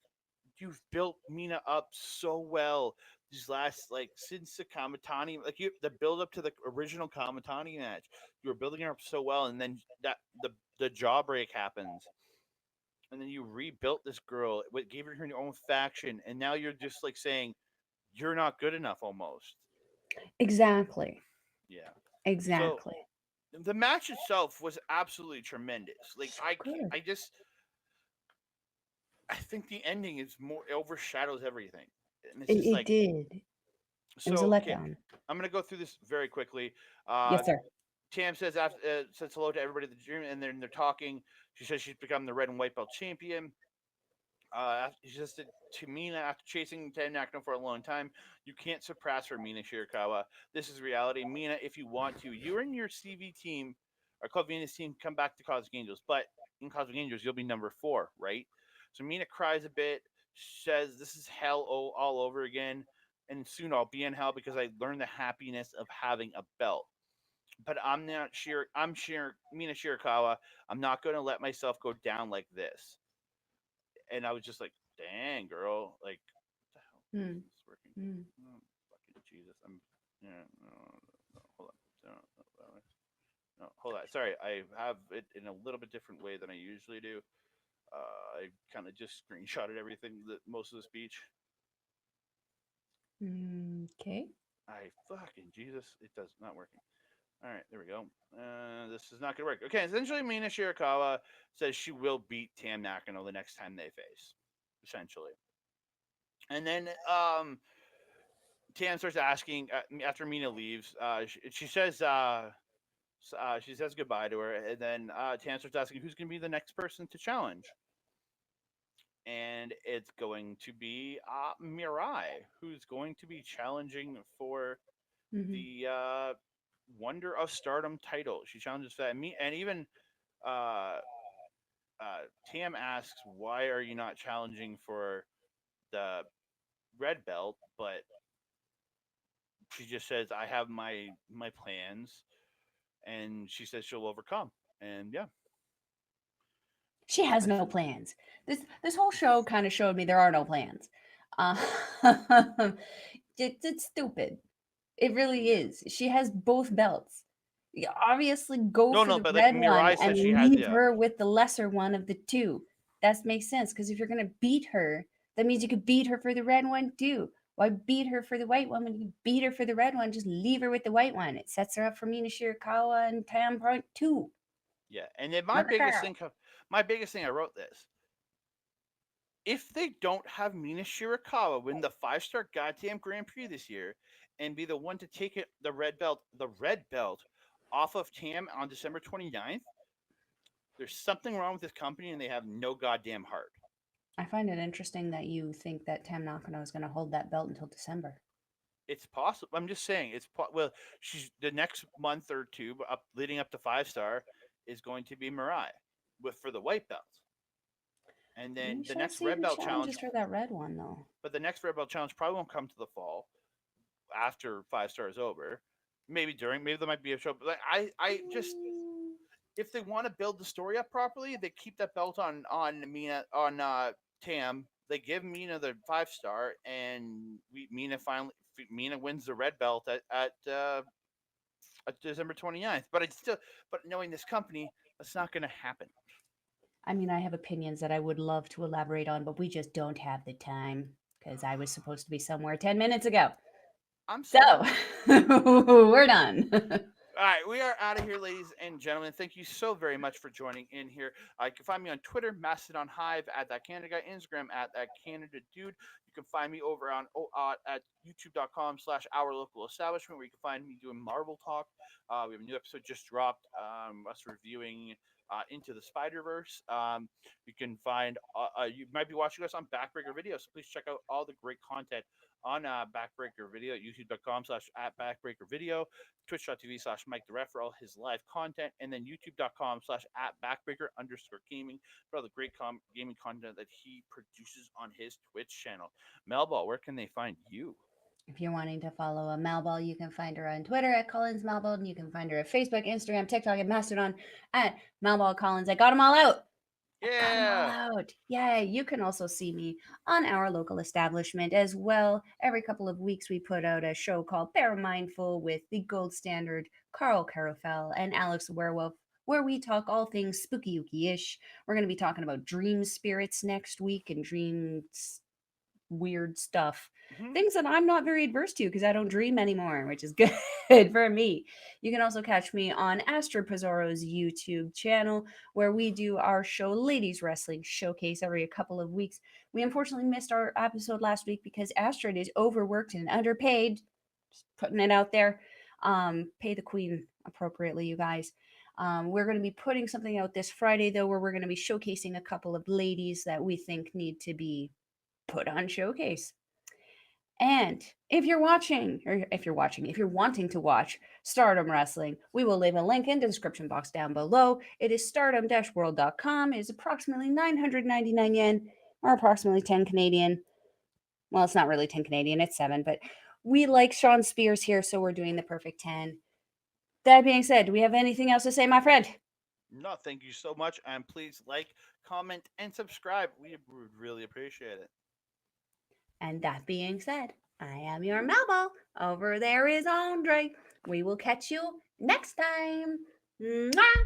you've built Mina up so well these last, like, since the Kamitani, like, the build up to the original Kamitani match, you were building her up so well, and then the jawbreak happens, and then you rebuilt this girl, gave her her own faction, and now you're just like saying you're not good enough almost. Exactly. Yeah. So Exactly. the match itself was absolutely tremendous. Like So good. I think the ending is more overshadows everything, and it's just It like, did. It was a so okay. letdown. I'm gonna go through this very quickly. Uh, Yes, sir. Tam says hello to everybody at the gym, and then they're talking. She says she's become the red and white belt champion. She says to Mina, after chasing Tam Nakano for a long time, you can't surpass her, Mina Shirakawa. This is reality. Mina, if you want to, you and your CV team, or Club Venus team, come back to Cosmic Angels. But in Cosmic Angels, you'll be number 4, right? So Mina cries a bit, says, this is hell all over again. And soon I'll be in hell because I learned the happiness of having a belt. But I'm not sure. Mina Shirakawa. I'm not going to let myself go down like this. And I was just like, "Dang, girl! Like, what the hell? Mm, Is this working? mm. Oh, fucking Jesus! Yeah. No, no, hold on. No, no, no, no, hold on. Sorry, I have it in a little bit different way than I usually do. I kind of just screenshotted everything, most of the speech. Okay. I fucking Jesus! It does not working. All right, there we go. This is not gonna work. Okay, essentially, Mina Shirakawa says she will beat Tam Nakano the next time they face. Essentially, and then Tam starts asking after Mina leaves. She says goodbye to her, and then Tam starts asking who's going to be the next person to challenge, and it's going to be Mirai, who's going to be challenging for Hmm. the Wonder of Stardom title. She challenges for that. And even uh, Tam asks, "Why are you not challenging for the red belt?" But she just says, "I have my plans," and she says she'll overcome. And yeah, She has I no plans. This whole show kind of showed me there are no plans. Uh, it's stupid. It really yeah. is. She has both belts. You obviously go No, for no, the but like red one Mirai says she and has, leave yeah, her with the lesser one of the two. That makes sense because if you're gonna beat her, that means you could beat her for the red one too. Why beat her for the white one when you beat her for the red one? Just leave her with the white one. It sets her up for Mina Shirakawa and Tam Point 2. yeah. And then my biggest thing, I wrote this: if they don't have Mina Shirakawa win the 5-star goddamn Grand Prix this year and be the one to take the red belt off of Tam on December 29th, there's something wrong with this company and they have no goddamn heart. I find it interesting that you think that Tam Nakano is going to hold that belt until December. It's possible. I'm just saying well, she's the next month or two up leading up to 5-star is going to be Mariah with for the white belt. And We then the shall next see red who belt challenge, challenges for that red one, though. but the next red belt challenge probably won't come to the fall after 5-star is over. maybe during, maybe there might be a show. But like, I just, if they want to build the story up properly, they keep that belt on Mina on Tam. They give Mina the 5 star, and Mina wins the red belt at December 29th. But it's still, but knowing this company, that's not going to happen. I mean, I have opinions that I would love to elaborate on, but we just don't have the time because I was supposed to be somewhere 10 minutes ago. I'm So sorry. we're done. All right, we are out of here, ladies and gentlemen. Thank you so very much for joining in here. You can find me on Twitter, Mastodon Hive at that Canada guy, Instagram at that Canada dude. You can find me over on at youtube.com/our local establishment, where you can find me doing Marvel talk. We have a new episode just dropped, us reviewing Into the Spider Verse. You can find you might be watching us on Backbreaker Video, so please check out all the great content on Backbreaker Video at youtube.com/at Backbreaker Video, twitch.tv/Mike the Ref for all his live content, and then youtube.com/at Backbreaker_gaming for all the great gaming content that he produces on his Twitch channel. Melball, where can they find you? If you're wanting to follow a Malball, you can find her on Twitter at Collins Malball, and you can find her at Facebook, Instagram, TikTok, and Mastodon at Malball Collins. I got them all out. Got them all Yeah. out. Yay. You can also see me on our local establishment as well. Every couple of weeks, we put out a show called Bear Mindful with the gold standard Carl Carofel and Alex the Werewolf, where we talk all things spooky ish. We're going to be talking about dream spirits next week and dreams weird stuff. Mm-hmm. Things that I'm not very adverse to because I don't dream anymore, which is good for me. You can also catch me on Astrid Pizzoro's YouTube channel, where we do our show Ladies Wrestling Showcase every couple of weeks. We unfortunately missed our episode last week because Astrid is overworked and underpaid. Just putting it out there. Pay the queen appropriately, you guys. We're going to be putting something out this Friday, though, where we're going to be showcasing a couple of ladies that we think need to be put on showcase. And if you're wanting to watch Stardom Wrestling, we will leave a link in the description box down below. It is stardom-world.com. It is approximately 999 yen, or approximately 10 Canadian. Well, it's not really 10 Canadian, it's 7, but we like Sean Spears here, so we're doing the perfect 10. That being said, do we have anything else to say, my friend? No, thank you so much. And please like, comment, and subscribe. We would really appreciate it. And that being said, I am your Malball. Over there is Andre. We will catch you next time. Mwah!